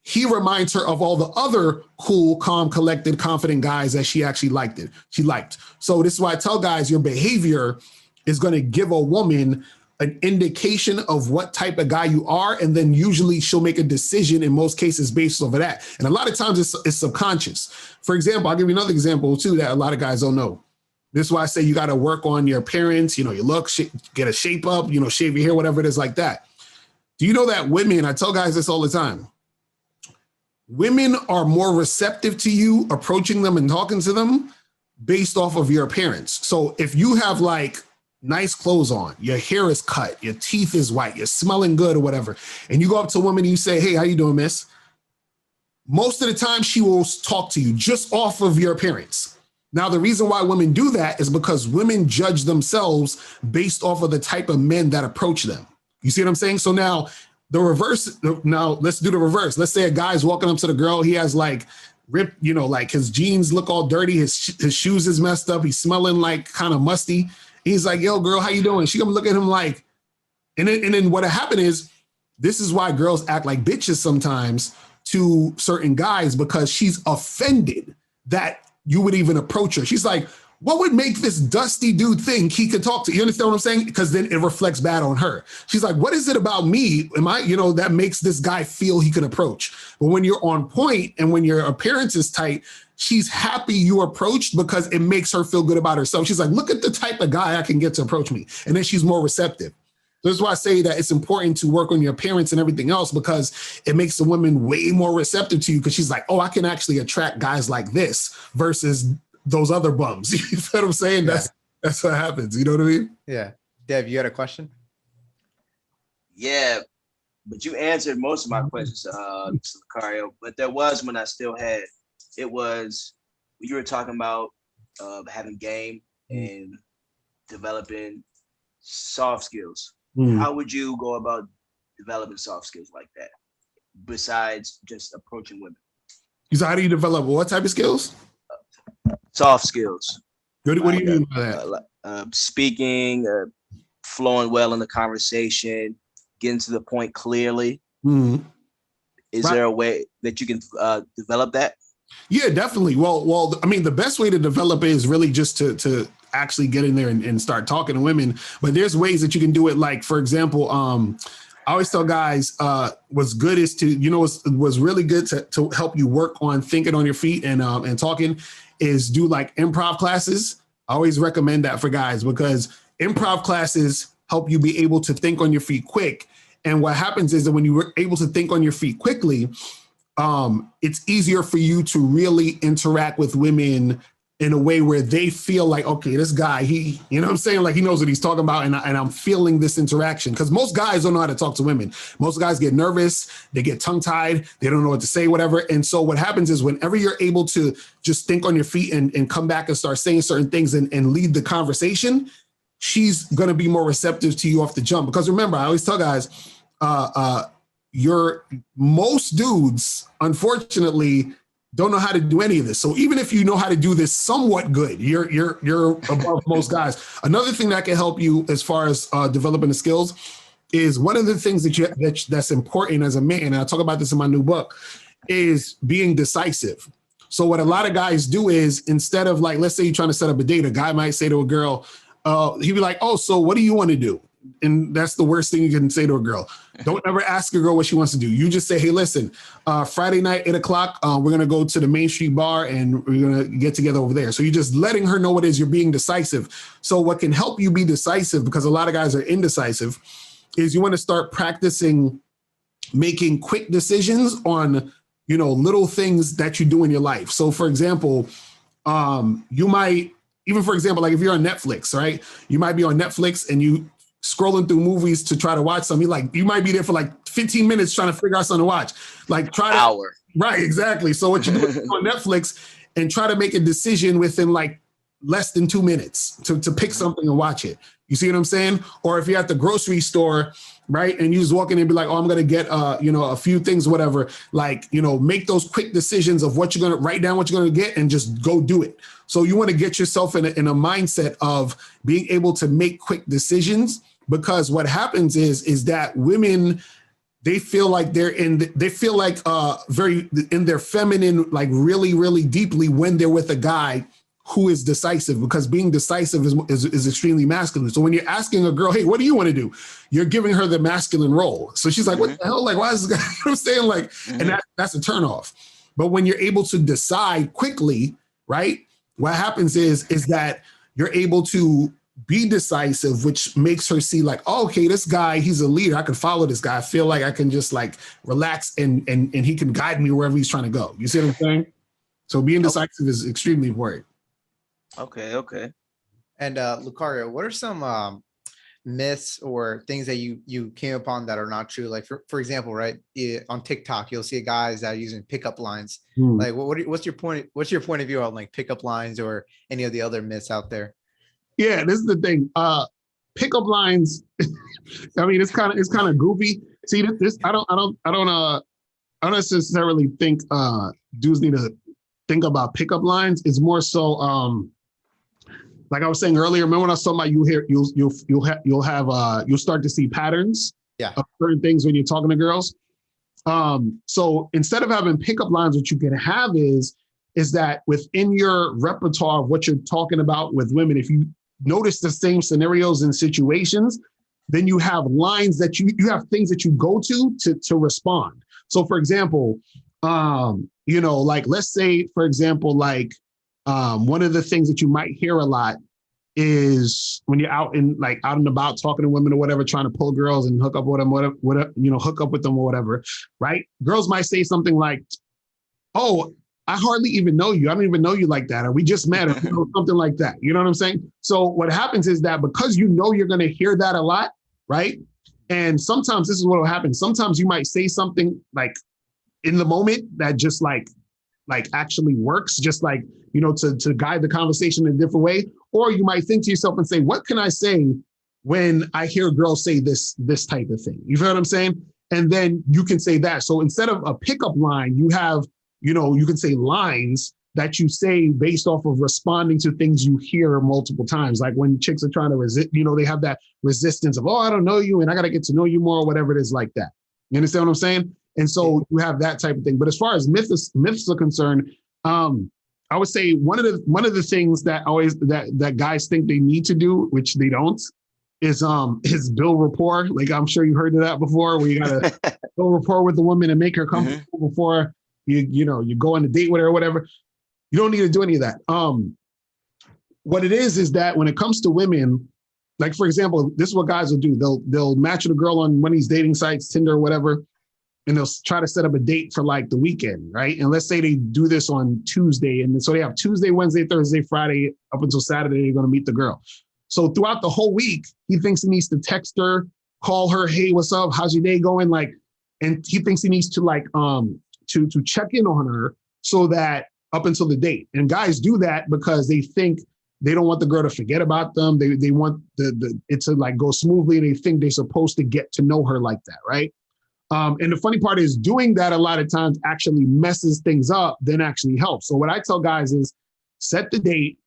he reminds her of all the other cool, calm, collected, confident guys that she actually liked. So this is why I tell guys, your behavior is going to give a woman an indication of what type of guy you are. And then usually she'll make a decision in most cases based off of that. And a lot of times it's subconscious. For example, I'll give you another example too that a lot of guys don't know. This is why I say you got to work on your appearance, your look, get a shape up, shave your hair, whatever it is like that. Do you know that women, I tell guys this all the time, women are more receptive to you approaching them and talking to them based off of your appearance. So if you have like nice clothes on, your hair is cut, your teeth is white, you're smelling good or whatever, and you go up to a woman and you say, hey, how you doing, miss? Most of the time she will talk to you just off of your appearance. Now, the reason why women do that is because women judge themselves based off of the type of men that approach them. You see what I'm saying? So now let's do the reverse. Let's say a guy's walking up to the girl. He has like ripped, like his jeans look all dirty. His shoes is messed up. He's smelling like kind of musty. He's like, yo, girl, how you doing? She gonna look at him like, and then what happened is, this is why girls act like bitches sometimes to certain guys, because she's offended that you would even approach her. She's like, what would make this dusty dude think he could talk to you? You understand what I'm saying? Because then it reflects bad on her. She's like, what is it about me? That makes this guy feel he can approach? But when you're on point and when your appearance is tight, she's happy you approached because it makes her feel good about herself. She's like, look at the type of guy I can get to approach me. And then she's more receptive. This is why I say that it's important to work on your appearance and everything else, because it makes the woman way more receptive to you, because she's like, oh, I can actually attract guys like this versus those other bums. You know what I'm saying? Yeah. That's what happens. You know what I mean? Yeah. Dev, you had a question? Yeah, but you answered most of my questions, Mr. Locario. But there was one I still had. It was, you were talking about having game and developing soft skills. How would you go about developing soft skills like that, besides just approaching women? So how do you develop what type of skills? Soft skills. What do you mean by that? Speaking, flowing well in the conversation, getting to the point clearly. Is there a way that you can develop that? Yeah, definitely. Well, I mean, the best way to develop it is really just to actually get in there and start talking to women. But there's ways that you can do it. Like, for example, I always tell guys, what's good is was really good to help you work on thinking on your feet and talking is do like improv classes. I always recommend that for guys, because improv classes help you be able to think on your feet quick. And what happens is that when you were able to think on your feet quickly, it's easier for you to really interact with women in a way where they feel like, okay, this guy, you know what I'm saying? Like, he knows what he's talking about, and I'm feeling this interaction. Because most guys don't know how to talk to women. Most guys get nervous, they get tongue-tied, they don't know what to say, whatever. And so what happens is, whenever you're able to just think on your feet and come back and start saying certain things and lead the conversation, she's gonna be more receptive to you off the jump. Because remember, I always tell guys, most dudes, unfortunately, don't know how to do any of this. So even if you know how to do this somewhat good, you're above most guys. Another thing that can help you as far as developing the skills is, one of the things that's important as a man, and I talk about this in my new book, is being decisive. So what a lot of guys do is, instead of, like, let's say you're trying to set up a date, a guy might say to a girl, he'd be like, oh, so what do you want to do? And that's the worst thing you can say to a girl. Don't ever ask a girl what she wants to do. You just say, hey, listen, Friday night, 8:00, we're going to go to the Main Street bar and we're going to get together over there. So you're just letting her know what it is. You're being decisive. So what can help you be decisive, because a lot of guys are indecisive, is you want to start practicing making quick decisions on, little things that you do in your life. So for example, you might, even for example, like if you're on Netflix, right? You might be on Netflix and you scrolling through movies to try to watch something. Like, you might be there for like 15 minutes trying to figure out something to watch. Like, hour. Right, exactly. So what you do is on Netflix and try to make a decision within like less than 2 minutes to pick something and watch it. You see what I'm saying? Or if you're at the grocery store, right, and you just walk in and be like, oh, I'm going to get, a few things, whatever. Like, make those quick decisions of what you're going to write down, what you're going to get, and just go do it. So you want to get yourself in a mindset of being able to make quick decisions, because what happens is that women, they feel like very in their feminine, like really, really deeply, when they're with a guy who is decisive, because being decisive is extremely masculine. So when you're asking a girl, hey, what do you want to do? You're giving her the masculine role. So she's like, what the hell? Like, why is this guy, you know what I'm saying? Like, and that's a turnoff. But when you're able to decide quickly, right, what happens is that you're able to be decisive, which makes her see like, oh, okay, this guy, he's a leader. I can follow this guy. I feel like I can just like relax and he can guide me wherever he's trying to go. You see what I'm saying? So being decisive is extremely important. Okay. And Locario, what are some myths or things that you came upon that are not true? Like for example, right, on TikTok, you'll see guys that are using pickup lines. Like, what's your point? What's your point of view on like pickup lines or any of the other myths out there? Yeah, this is the thing. pickup lines. I mean, it's kind of goofy. See, this I don't necessarily think dudes need to think about pickup lines. It's more so like I was saying earlier. Remember when I was talking about you'll start to see patterns of certain things when you're talking to girls. So instead of having pickup lines, what you can have is that within your repertoire of what you're talking about with women, if you notice the same scenarios and situations, then you have lines that you have things that you go to respond. So for example, like let's say, for example, like one of the things that you might hear a lot is when you're out and about talking to women or whatever, trying to pull girls and hook up with them, whatever, hook up with them or whatever, right? Girls might say something like, "Oh, I hardly even know you. I don't even know you like that. Or we just met," or something like that. You know what I'm saying? So what happens is that because you're going to hear that a lot, right? And sometimes this is what will happen. Sometimes you might say something like in the moment that just like actually works, just like, to guide the conversation in a different way. Or you might think to yourself and say, what can I say when I hear girls say this type of thing? You feel what I'm saying? And then you can say that. So instead of a pickup line, you have, you can say lines that you say based off of responding to things you hear multiple times. Like when chicks are trying to resist, they have that resistance of, oh, I don't know you and I got to get to know you more, or whatever it is like that. You understand what I'm saying? And so you have that type of thing. But as far as myths are concerned, I would say one of the things that guys think they need to do, which they don't, is build rapport. Like I'm sure you heard of that before, where you gotta build rapport with the woman and make her comfortable before you go on a date with her or whatever. You don't need to do any of that. What it is that when it comes to women, like for example, this is what guys will do. They'll match with a girl on one of these dating sites, Tinder or whatever, and they'll try to set up a date for like the weekend, right? And let's say they do this on Tuesday. And so they have Tuesday, Wednesday, Thursday, Friday, up until Saturday, they're going to meet the girl. So throughout the whole week, he thinks he needs to text her, call her, hey, what's up? How's your day going? And he thinks he needs to to check in on her so that up until the date. And guys do that because they think they don't want the girl to forget about them. They want it to go smoothly, and they think they're supposed to get to know her like that, right? And the funny part is doing that a lot of times actually messes things up than actually helps. So what I tell guys is set the date,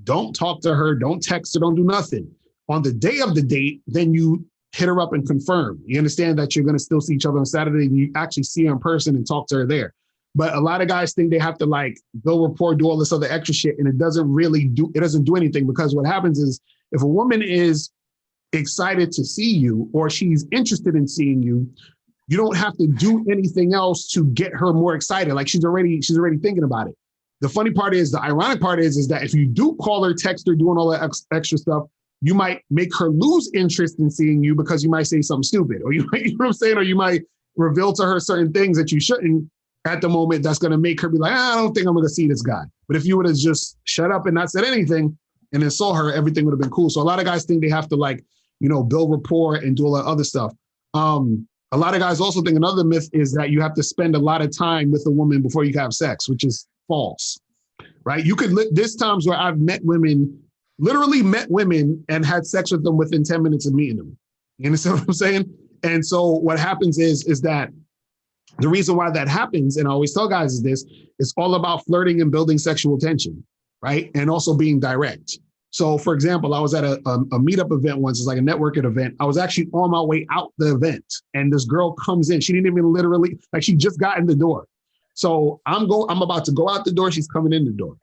don't talk to her, don't text her, don't do nothing. On the day of the date, then you hit her up and confirm. You understand that you're going to still see each other on Saturday and you actually see her in person and talk to her there. But a lot of guys think they have to build rapport, do all this other extra shit, and it doesn't do anything, because what happens is if a woman is excited to see you or she's interested in seeing you, you don't have to do anything else to get her more excited. Like she's already thinking about it. The ironic part is that if you do call her, text her, doing all that extra stuff, you might make her lose interest in seeing you because you might say something stupid, or you know what I'm saying? Or you might reveal to her certain things that you shouldn't at the moment. That's going to make her be like, I don't think I'm going to see this guy. But if you would have just shut up and not said anything and then saw her, everything would have been cool. So a lot of guys think they have to build rapport and do all that other stuff. A lot of guys also think another myth is that you have to spend a lot of time with a woman before you can have sex, which is false, right? There's times where I've literally met women and had sex with them within 10 minutes of meeting them. You understand what I'm saying? And so what happens is that the reason why that happens, and I always tell guys is this, it's all about flirting and building sexual tension, right? And also being direct. So for example, I was at a meetup event once. It's like a networking event. I was actually on my way out the event and this girl comes in. She didn't even literally, she just got in the door. So I'm about to go out the door. She's coming in the door,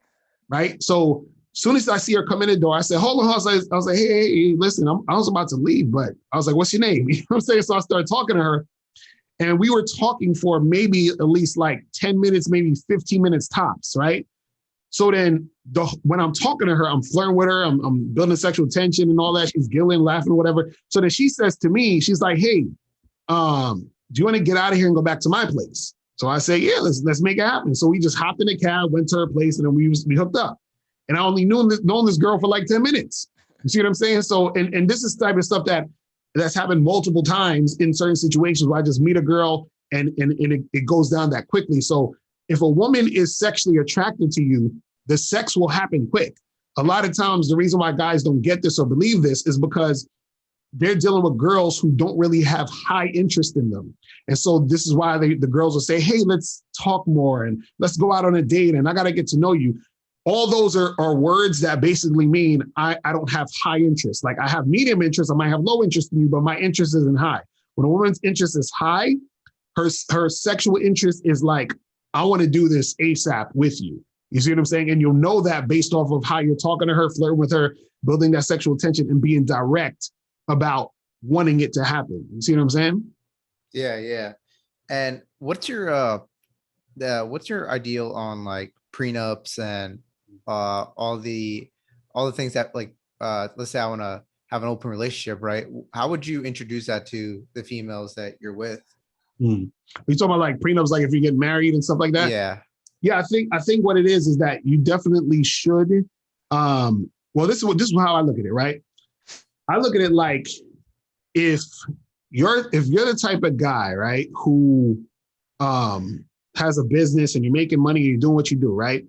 right? So as soon as I see her come in the door, I said, hold on. I was like, hey, listen, I was about to leave, but I was like, what's your name? You know what I'm saying? So I started talking to her and we were talking for maybe at least 10 minutes, maybe 15 minutes tops, right? So then when I'm talking to her, I'm flirting with her, I'm building sexual tension and all that. She's giggling, laughing, whatever. So then she says to me, she's like, hey, do you want to get out of here and go back to my place? So I say, yeah, let's make it happen. So we just hopped in a cab, went to her place, and then we hooked up. And I only known this girl for 10 minutes. You see what I'm saying? So, and this is the type of stuff that's happened multiple times in certain situations where I just meet a girl and it goes down that quickly. So if a woman is sexually attracted to you, the sex will happen quick. A lot of times, the reason why guys don't get this or believe this is because they're dealing with girls who don't really have high interest in them. And so this is why the girls will say, hey, let's talk more and let's go out on a date and I got to get to know you. All those are words that basically mean I don't have high interest. Like I have medium interest, I might have low interest in you, but my interest isn't high. When a woman's interest is high, her sexual interest is like, I want to do this ASAP with you. You see what I'm saying? And you'll know that based off of how you're talking to her, flirting with her, building that sexual tension and being direct about wanting it to happen. You see what I'm saying? Yeah. And what's your ideal on like prenups and all the things that like let's say I want to have an open relationship, right? How would you introduce that to the females that you're with? Are you talking about like prenups, like if you get married and stuff like that? Yeah. I think what it is that you definitely should. Well, this is how I look at it, right? I look at it like if you're the type of guy, right, who has a business and you're making money and you're doing what you do, right?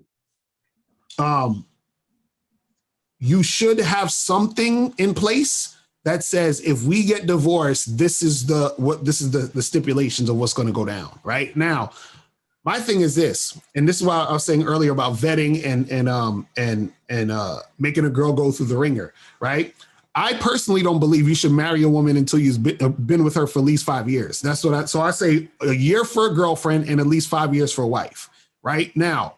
You should have something in place that says if we get divorced, this is the stipulations of what's going to go down, right? Now, my thing is this, and this is why I was saying earlier about vetting and making a girl go through the ringer, right? I personally don't believe you should marry a woman until you've been with her for at least 5 years. So I say a year for a girlfriend and at least 5 years for a wife, right? Now,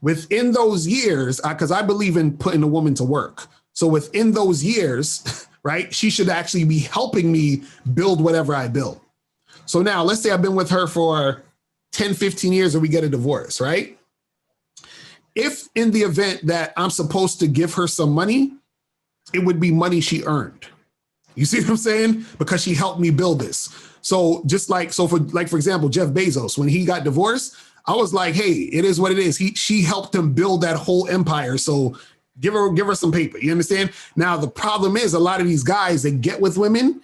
within those years, because I believe in putting a woman to work. So within those years, right, she should actually be helping me build whatever I build. So now let's say I've been with her for 10, 15 years and we get a divorce, right? If in the event that I'm supposed to give her some money, it would be money she earned. You see what I'm saying? Because she helped me build this. So for example, Jeff Bezos, when he got divorced, I was like, hey, it is what it is. She helped him build that whole empire. So give her some paper. You understand? Now, the problem is a lot of these guys that get with women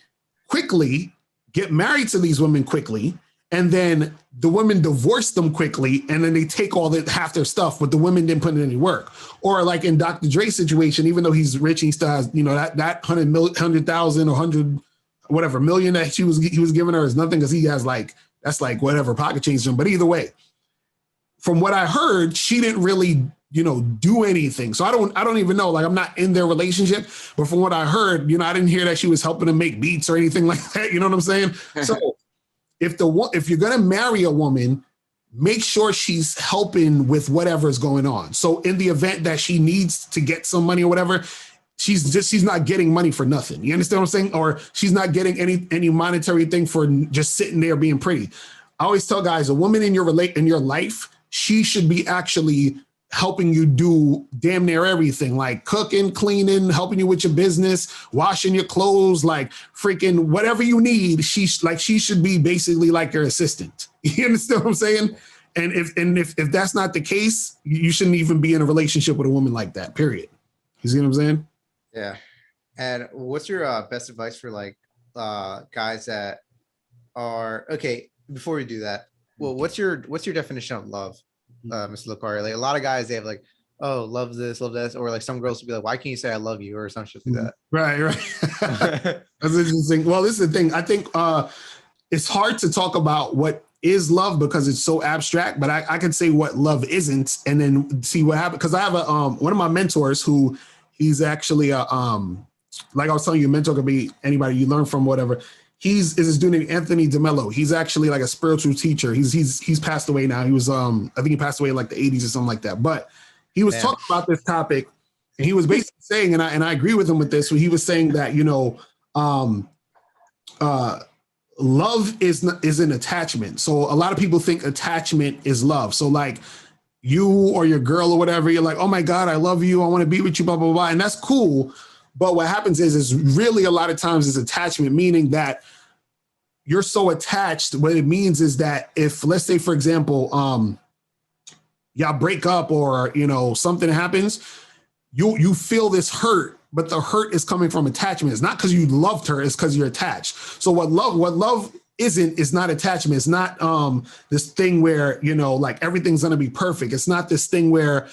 quickly, get married to these women quickly, and then the women divorce them quickly, and then they take half their stuff, but the women didn't put in any work. Or like in Dr. Dre's situation, even though he's rich, he still has, that 100,000 or 100 whatever million that he was giving her is nothing because he has that's whatever pocket change to him. But either way, from what I heard, she didn't really do anything. So I don't even know, I'm not in their relationship, but from what I heard, I didn't hear that she was helping him make beats or anything like that. You know what I'm saying? So if you're going to marry a woman, make sure she's helping with whatever is going on. So in the event that she needs to get some money or whatever, she's not getting money for nothing. You understand what I'm saying? Or she's not getting any monetary thing for just sitting there being pretty. I always tell guys, a woman in your life, she should be actually helping you do damn near everything, like cooking, cleaning, helping you with your business, washing your clothes, like freaking whatever you need. She should be basically like your assistant. You understand what I'm saying? And if that's not the case, you shouldn't even be in a relationship with a woman like that, period. You see what I'm saying? Yeah. And what's your best advice for guys that are, okay, before we do that, well, what's your definition of love? Mr. Locario, a lot of guys, they have oh, love this, or some girls will be like, why can't you say I love you or some shit like that? Right. That's interesting. Well, this is the thing. I think it's hard to talk about what is love because it's so abstract, but I can say what love isn't and then see what happens. Because I have one of my mentors who he's actually like I was telling you, a mentor could be anybody you learn from, whatever. Is a student named Anthony DeMello. He's actually like a spiritual teacher. He's passed away now. He was I think he passed away in the 80s or something like that. But he was talking about this topic, and he was basically saying, and I agree with him with this. He was saying that love is an attachment. So a lot of people think attachment is love. So you or your girl or whatever, you're like, oh my God, I love you. I want to be with you, blah blah blah, and that's cool. But what happens is really a lot of times is attachment, meaning that you're so attached. What it means is that if, let's say, for example, y'all break up or, something happens, you feel this hurt, but the hurt is coming from attachment. It's not because you loved her, it's because you're attached. So what love it's not attachment. It's not this thing where, you know, like everything's going to be perfect. It's not this thing where,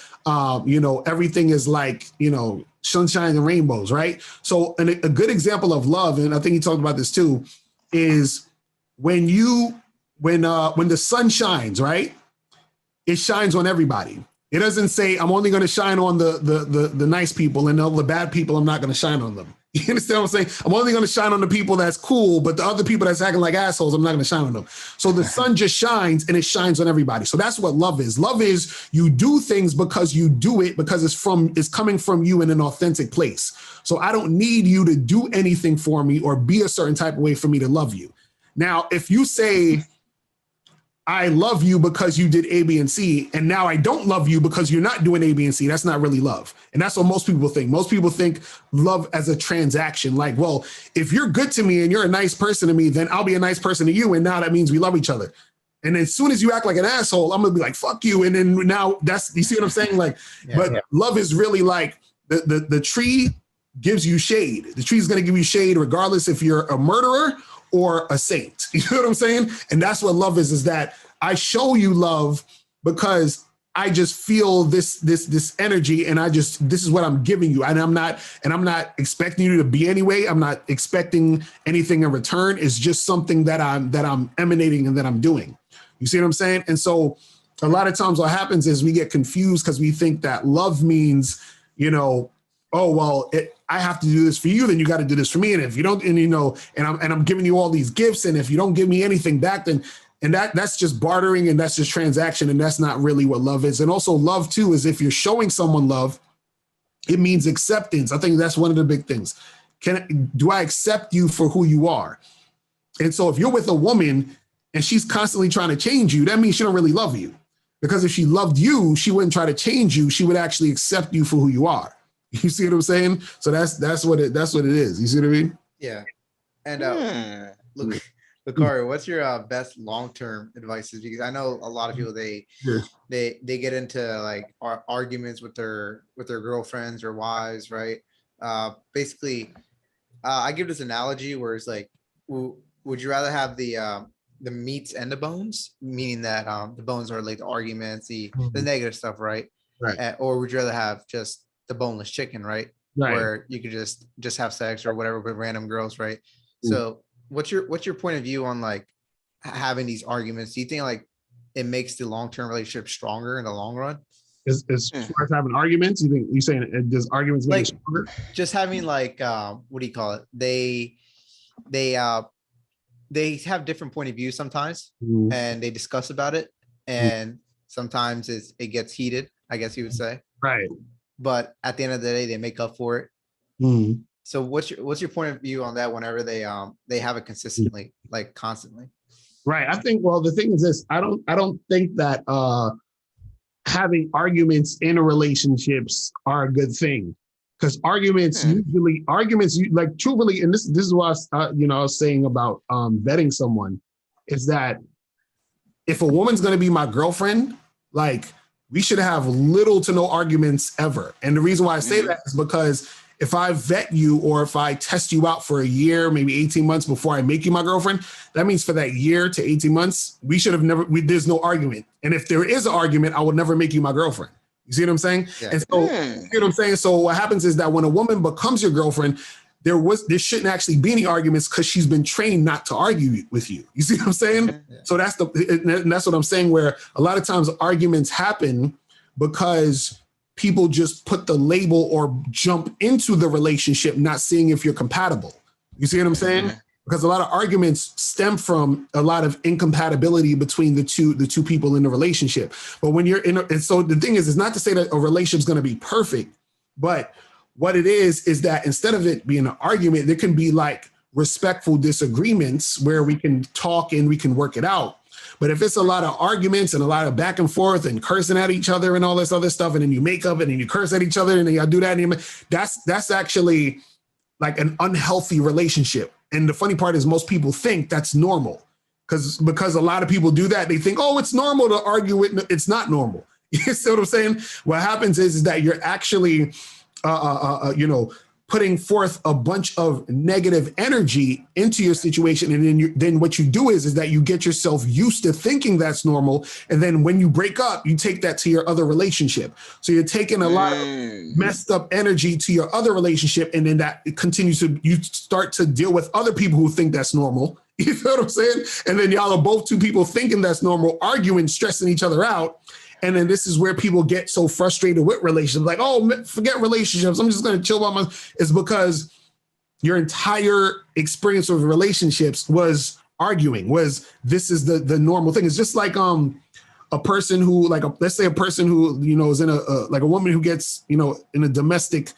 you know, everything is like, you know, sunshine and rainbows, right? So a good example of love, and I think he talked about this too, is when the sun shines, right? It shines on everybody. It doesn't say I'm only going to shine on the nice people, and all the bad people I'm not going to shine on them. You understand what I'm saying? I'm only going to shine on the people that's cool, but the other people that's acting like assholes, I'm not going to shine on them. So the sun just shines, and it shines on everybody. So that's what love is. Love is you do things because you do it because it's coming from you in an authentic place. So I don't need you to do anything for me or be a certain type of way for me to love you. Now, if you say, I love you because you did A, B, and C, and now I don't love you because you're not doing A, B, and C, that's not really love. And that's what most people think. Most people think love as a transaction. Like, well, if you're good to me and you're a nice person to me, then I'll be a nice person to you, and now that means we love each other. And as soon as you act like an asshole, I'm gonna be like, fuck you. And then now you see what I'm saying? Like, love is really like the tree gives you shade. The tree is gonna give you shade regardless if you're a murderer or a saint. You know what I'm saying? And that's what love is that I show you love because I just feel this energy, and this is what I'm giving you. And I'm not expecting you to be anyway. I'm not expecting anything in return. It's just something that I'm emanating and that I'm doing. You see what I'm saying? And so a lot of times what happens is we get confused because we think that love means, you know, oh, well, I have to do this for you, then you got to do this for me. And if you don't, and you know, and I'm giving you all these gifts, and if you don't give me anything back, then that's just bartering, and that's just transaction, and that's not really what love is. And also love too is if you're showing someone love, it means acceptance. I think that's one of the big things. Do I accept you for who you are? And so if you're with a woman and she's constantly trying to change you, that means she don't really love you. Because if she loved you, she wouldn't try to change you. She would actually accept you for who you are. You see what I'm saying? So that's what it is. You see what I mean? Yeah. And Locario, what's your best long-term advices? Because I know a lot of people they get into like arguments with their girlfriends or wives, right? Basically, I give this analogy where it's like, would you rather have the meats and the bones, meaning that the bones are like the arguments, the negative stuff, right? Right. Or would you rather have just the boneless chicken, right? Where you could just have sex or whatever with random girls, right? So what's your point of view on like having these arguments? Do you think like it makes the long-term relationship stronger in the long run? As far as having arguments, you saying does arguments make it stronger? Just having like what do you call it? They have different point of views sometimes, and they discuss about it, and sometimes it gets heated, I guess you would say. Right. But at the end of the day, they make up for it. So what's your point of view on that whenever they have it consistently, like constantly? Right. I think, well, the thing is this, I don't think that having arguments in relationships are a good thing. Because arguments, like truthfully, and this is what I was saying about vetting someone, is that if a woman's going to be my girlfriend, like we should have little to no arguments ever. And the reason why I say that is because if I vet you or if I test you out for a year, maybe 18 months before I make you my girlfriend, that means for that year to 18 months, there's no argument. And if there is an argument, I will never make you my girlfriend. You see what I'm saying? Yeah. And so, you know what I'm saying? So what happens is that when a woman becomes your girlfriend, there shouldn't actually be any arguments because she's been trained not to argue with you. You see what I'm saying? Yeah. So that's what I'm saying, where a lot of times arguments happen because people just put the label or jump into the relationship, not seeing if you're compatible. You see what I'm saying? Because a lot of arguments stem from a lot of incompatibility between the two people in the relationship. But when you're and so the thing is, it's not to say that a relationship is going to be perfect, but what it is that instead of it being an argument, there can be like respectful disagreements where we can talk and we can work it out. But if it's a lot of arguments and a lot of back and forth and cursing at each other and all this other stuff, and then you make up and then you curse at each other and then y'all do that, and that's actually like an unhealthy relationship. And the funny part is most people think that's normal because a lot of people do that. They think, oh, it's normal to argue with. It's not normal. You see what I'm saying? What happens is that you're actually, putting forth a bunch of negative energy into your situation. And then what you do is that you get yourself used to thinking that's normal. And then when you break up, you take that to your other relationship. So you're taking a lot of messed up energy to your other relationship. And then that continues to, you start to deal with other people who think that's normal. You know what I'm saying? And then y'all are both two people thinking that's normal, arguing, stressing each other out. And then this is where people get so frustrated with relationships. Like, oh, forget relationships. I'm just going to chill by myself. It's because your entire experience with relationships was arguing, was this is the normal thing. It's just like a person who, like, let's say a person who, you know, is in like a woman who gets, you know, in a domestic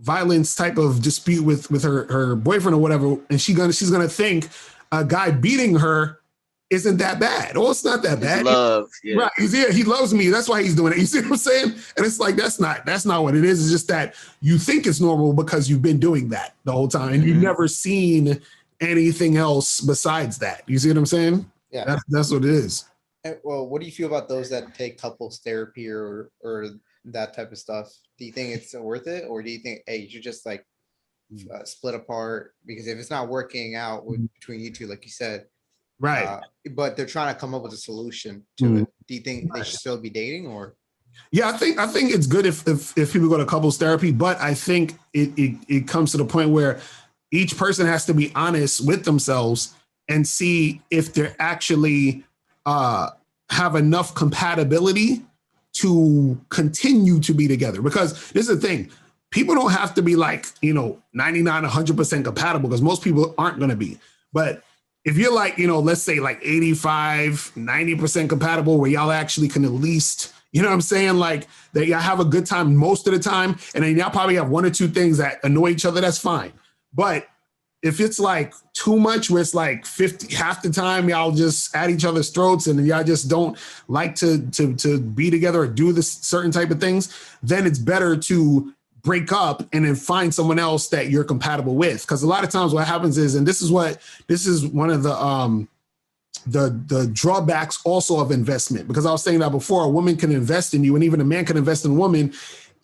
violence type of dispute with her boyfriend or whatever. And she's going to think a guy beating her isn't that bad. Oh, it's not that bad. Love, yeah. Right. He loves me. That's why he's doing it. You see what I'm saying? And it's like, that's not what it is. It's just that you think it's normal because you've been doing that the whole time and you've never seen anything else besides that. You see what I'm saying? Yeah. That's what it is. Well, what do you feel about those that take couples therapy or that type of stuff? Do you think it's worth it? Or do you think, hey, you should just like split apart? Because if it's not working out between you two, like you said, right. But they're trying to come up with a solution to it. Do you think they should still be dating or? Yeah, I think it's good if people go to couples therapy, but I think it comes to the point where each person has to be honest with themselves and see if they're actually have enough compatibility to continue to be together. Because this is the thing. People don't have to be like, you know, 99, 100% compatible, because most people aren't going to be. But if you're like, you know, let's say like 85, 90% compatible, where y'all actually can at least, you know what I'm saying? Like that y'all have a good time most of the time. And then y'all probably have one or two things that annoy each other. That's fine. But if it's like too much, where it's like 50, half the time y'all just at each other's throats and y'all just don't like to be together or do this certain type of things, then it's better to break up and then find someone else that you're compatible with. Because a lot of times what happens is, and this is one of the drawbacks also of investment, because I was saying that before, a woman can invest in you and even a man can invest in a woman.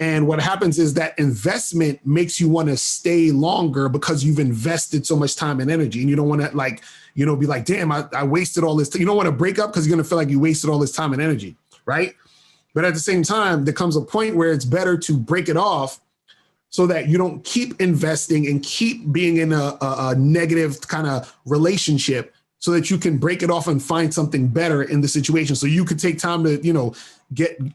And what happens is that investment makes you want to stay longer because you've invested so much time and energy, and you don't want to, like, you know, be like, damn, I wasted all this. You don't want to break up because you're going to feel like you wasted all this time and energy. Right. But at the same time, there comes a point where it's better to break it off so that you don't keep investing and keep being in a negative kind of relationship, so that you can break it off and find something better in the situation. So you could take time to, you know,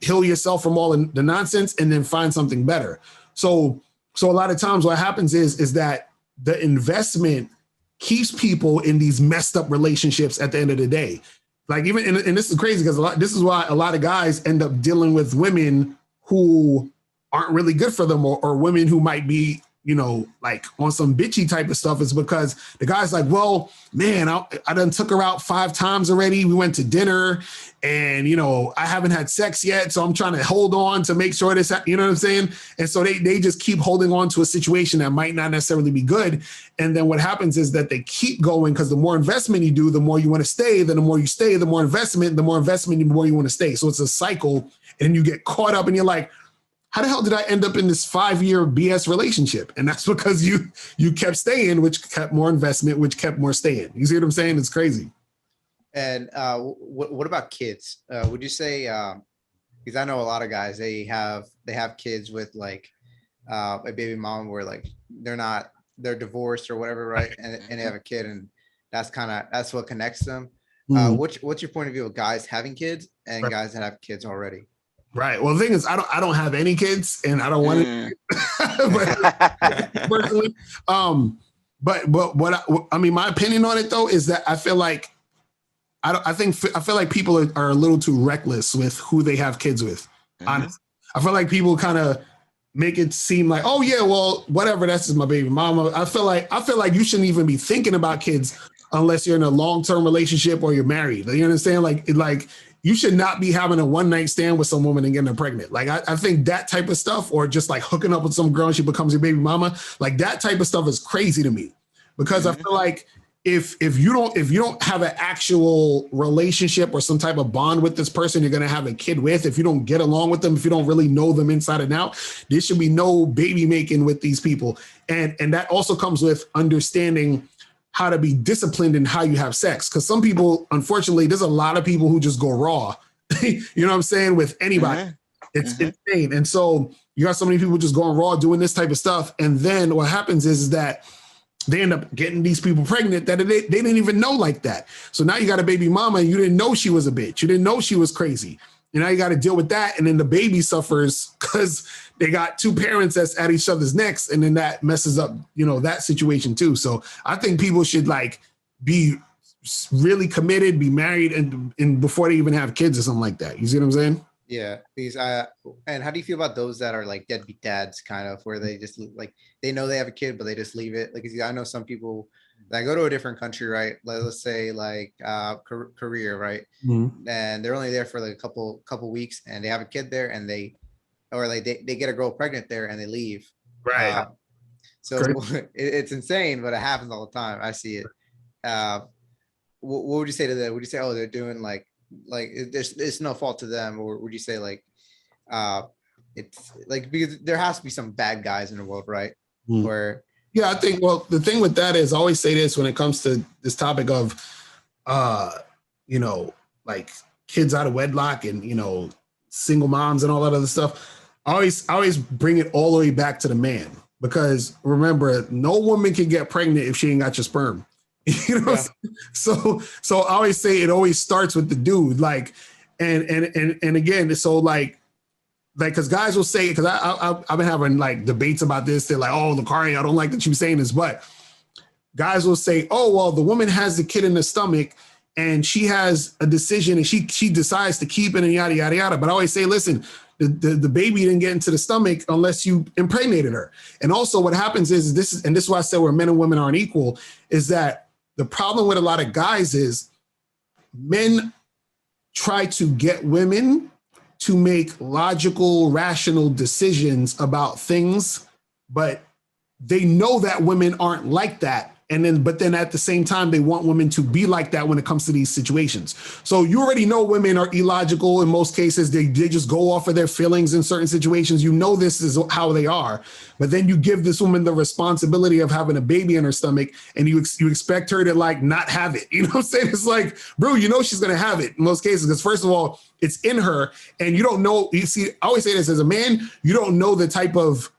heal yourself from all the nonsense and then find something better. So a lot of times what happens is that the investment keeps people in these messed up relationships at the end of the day. Like even, and this is crazy because this is why a lot of guys end up dealing with women who aren't really good for them, or women who might be, you know, like on some bitchy type of stuff, is because the guy's like, well, man, I done took her out 5 times already. We went to dinner and, you know, I haven't had sex yet. So I'm trying to hold on to make sure this, you know what I'm saying? And so they just keep holding on to a situation that might not necessarily be good. And then what happens is that they keep going, because the more investment you do, the more you want to stay. Then the more you stay, the more investment, the more you want to stay. So it's a cycle, and you get caught up and you're like, how the hell did I end up in this 5-year BS relationship? And that's because you kept staying, which kept more investment, which kept more staying. You see what I'm saying? It's crazy. And what about kids? Would you say, because I know a lot of guys, they have kids with like a baby mom where like they're divorced or whatever, right? And they have a kid, and that's what connects them. What's your point of view of guys having kids and guys that have kids already? Right. Well, the thing is, I don't have any kids, and I don't want to. Personally, but what I mean, my opinion on it though is that I feel like I feel like people are a little too reckless with who they have kids with. Honestly, I feel like people kind of make it seem like, oh yeah, well, whatever, that's just my baby mama. I feel like you shouldn't even be thinking about kids unless you're in a long-term relationship or you're married. You understand? Like you should not be having a one-night stand with some woman and getting her pregnant. Like I think that type of stuff, or just like hooking up with some girl and she becomes your baby mama, like that type of stuff is crazy to me, because I feel like if you don't have an actual relationship or some type of bond with this person you're going to have a kid with, if you don't get along with them, if you don't really know them inside and out, there should be no baby making with these people. And that also comes with understanding how to be disciplined in how you have sex. Because some people, unfortunately, there's a lot of people who just go raw, you know what I'm saying, with anybody. It's insane. And so you got so many people just going raw doing this type of stuff. And then what happens is that they end up getting these people pregnant that they didn't even know like that. So now you got a baby mama and you didn't know she was a bitch. You didn't know she was crazy. And now you got to deal with that. And then the baby suffers because they got two parents that's at each other's necks. And then that messes up, you know, that situation too. So I think people should like be really committed, be married and before they even have kids or something like that. You see what I'm saying? Yeah, because and how do you feel about those that are like deadbeat dads, kind of, where they just like they know they have a kid, but they just leave it? Like, I know some people that go to a different country, right? Let's say like Korea, right? And they're only there for like a couple weeks, and they have a kid there, and they get a girl pregnant there, and they leave. Right. So it's insane, but it happens all the time. I see it. What would you say to that? Would you say, oh, they're doing like it's no fault to them, or would you say like it's like, because there has to be some bad guys in the world, right? Where I think, well, the thing with that is I always say this when it comes to this topic of you know, like kids out of wedlock and, you know, single moms and all that other stuff. I always bring it all the way back to the man, because remember, no woman can get pregnant if she ain't got your sperm. You know, so I always say it always starts with the dude, like, and again, so like, because guys will say, because I've been having like debates about this. They're like, oh, Locario, I don't like that you're saying this, but guys will say, oh, well, the woman has the kid in the stomach and she has a decision and she decides to keep it and yada, yada, yada. But I always say, listen, the baby didn't get into the stomach unless you impregnated her. And also what happens is this is why I said where men and women aren't equal, is that the problem with a lot of guys is men try to get women to make logical, rational decisions about things, but they know that women aren't like that. But then at the same time, they want women to be like that when it comes to these situations. So you already know women are illogical in most cases. They just go off of their feelings in certain situations. You know this is how they are. But then you give this woman the responsibility of having a baby in her stomach, and you expect her to like not have it. You know what I'm saying? It's like, bro, you know she's going to have it in most cases, because first of all, it's in her, and you don't know. You see, I always say this, as a man, you don't know the type of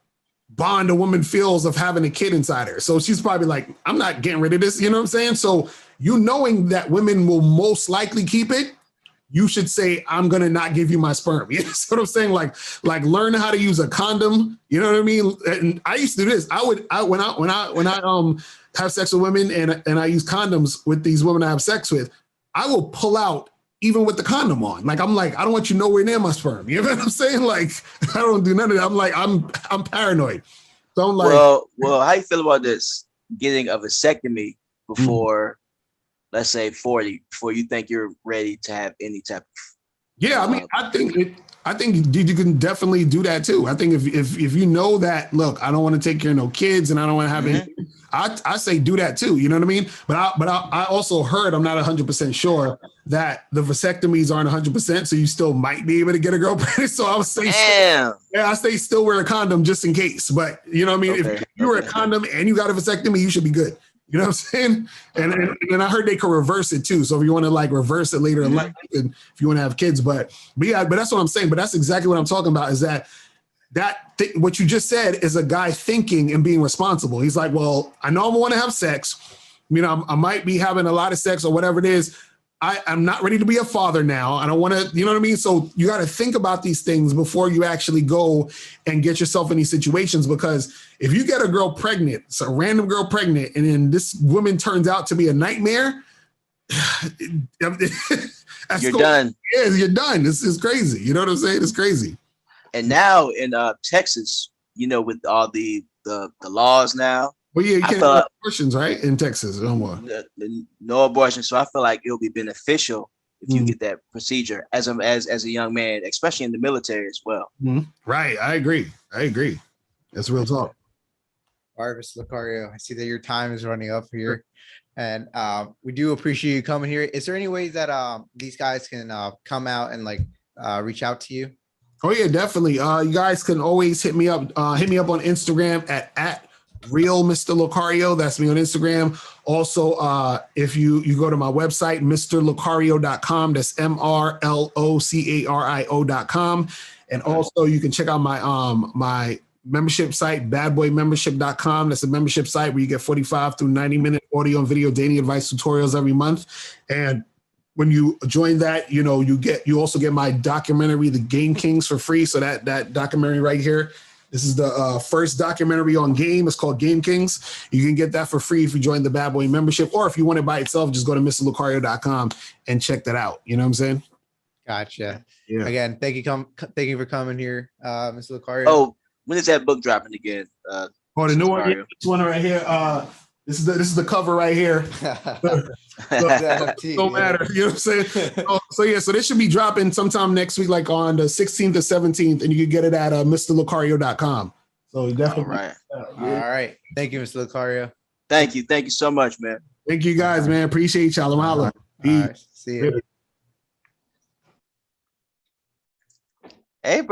bond a woman feels of having a kid inside her. So she's probably like, I'm not getting rid of this. You know what I'm saying? So you knowing that women will most likely keep it, you should say, I'm going to not give you my sperm. You know what I'm saying? Like learn how to use a condom. You know what I mean? And I used to do this. When I have sex with women and I use condoms with these women I have sex with, I will pull out even with the condom on. Like, I'm like, I don't want you nowhere near my sperm. You know what I'm saying? Like, I don't do none of that. I'm like, I'm paranoid. So I'm like, well, how you feel about this? Getting a vasectomy before, let's say 40, before you think you're ready to have any type of. Yeah, I mean, I think you can definitely do that too. I think if you know that, look, I don't want to take care of no kids and I don't want to have any, I say do that too. You know what I mean? But I also heard, I'm not 100% sure, that the vasectomies aren't 100%, so you still might be able to get a girl pregnant. So I would say, I say still wear a condom just in case. But you know what I mean? If you wear a condom and you got a vasectomy, you should be good. You know what I'm saying? And I heard they could reverse it too. So if you want to like reverse it later in life, if you want to have kids, but that's what I'm saying. But that's exactly what I'm talking about, is that what you just said is a guy thinking and being responsible. He's like, well, I know I want to have sex. You know, I might be having a lot of sex or whatever it is. I'm not ready to be a father now. I don't want to, you know what I mean? So you got to think about these things before you actually go and get yourself in these situations, because if you get a girl pregnant, it's a random girl pregnant, and then this woman turns out to be a nightmare, you're done. Yeah, you're done. This is crazy. You know what I'm saying? It's crazy. And now in Texas, you know, with all the laws now. Well, yeah, you can't have abortions, right? In Texas, no more. No abortion. So I feel like it'll be beneficial if you get that procedure as a young man, especially in the military as well. Right. I agree. That's real talk. All right, Mr. Locario, I see that your time is running up here. And we do appreciate you coming here. Is there any ways that these guys can come out and like reach out to you? Oh yeah, definitely. You guys can always hit me up on Instagram at real Mr. Locario. That's me on Instagram. Also, if you go to my website, mrlocario.com, that's MRLOCARIO.com. And also you can check out my membership site, badboymembership.com. That's a membership site where you get 45 through 90-minute audio and video dating advice tutorials every month. And when you join that, you also get my documentary, The Game Kings, for free. So that documentary right here, this is the first documentary on game. It's called Game Kings. You can get that for free if you join the Bad Boy membership, or if you want it by itself, just go to mrlocario.com and check that out. You know what I'm saying? Gotcha. Yeah. Again, thank you for coming here, Mr. Locario. Oh, when is that book dropping again? The new one, this one right here. This is the cover right here. Don't matter. You know what I'm saying? So this should be dropping sometime next week, like on the 16th or 17th, and you can get it at mrlocario.com. So definitely. All right. Thank you, Mr. Locario. Thank you so much, man. Thank you guys, man. Appreciate y'all. I'm holla. All right. See you. Hey, bro.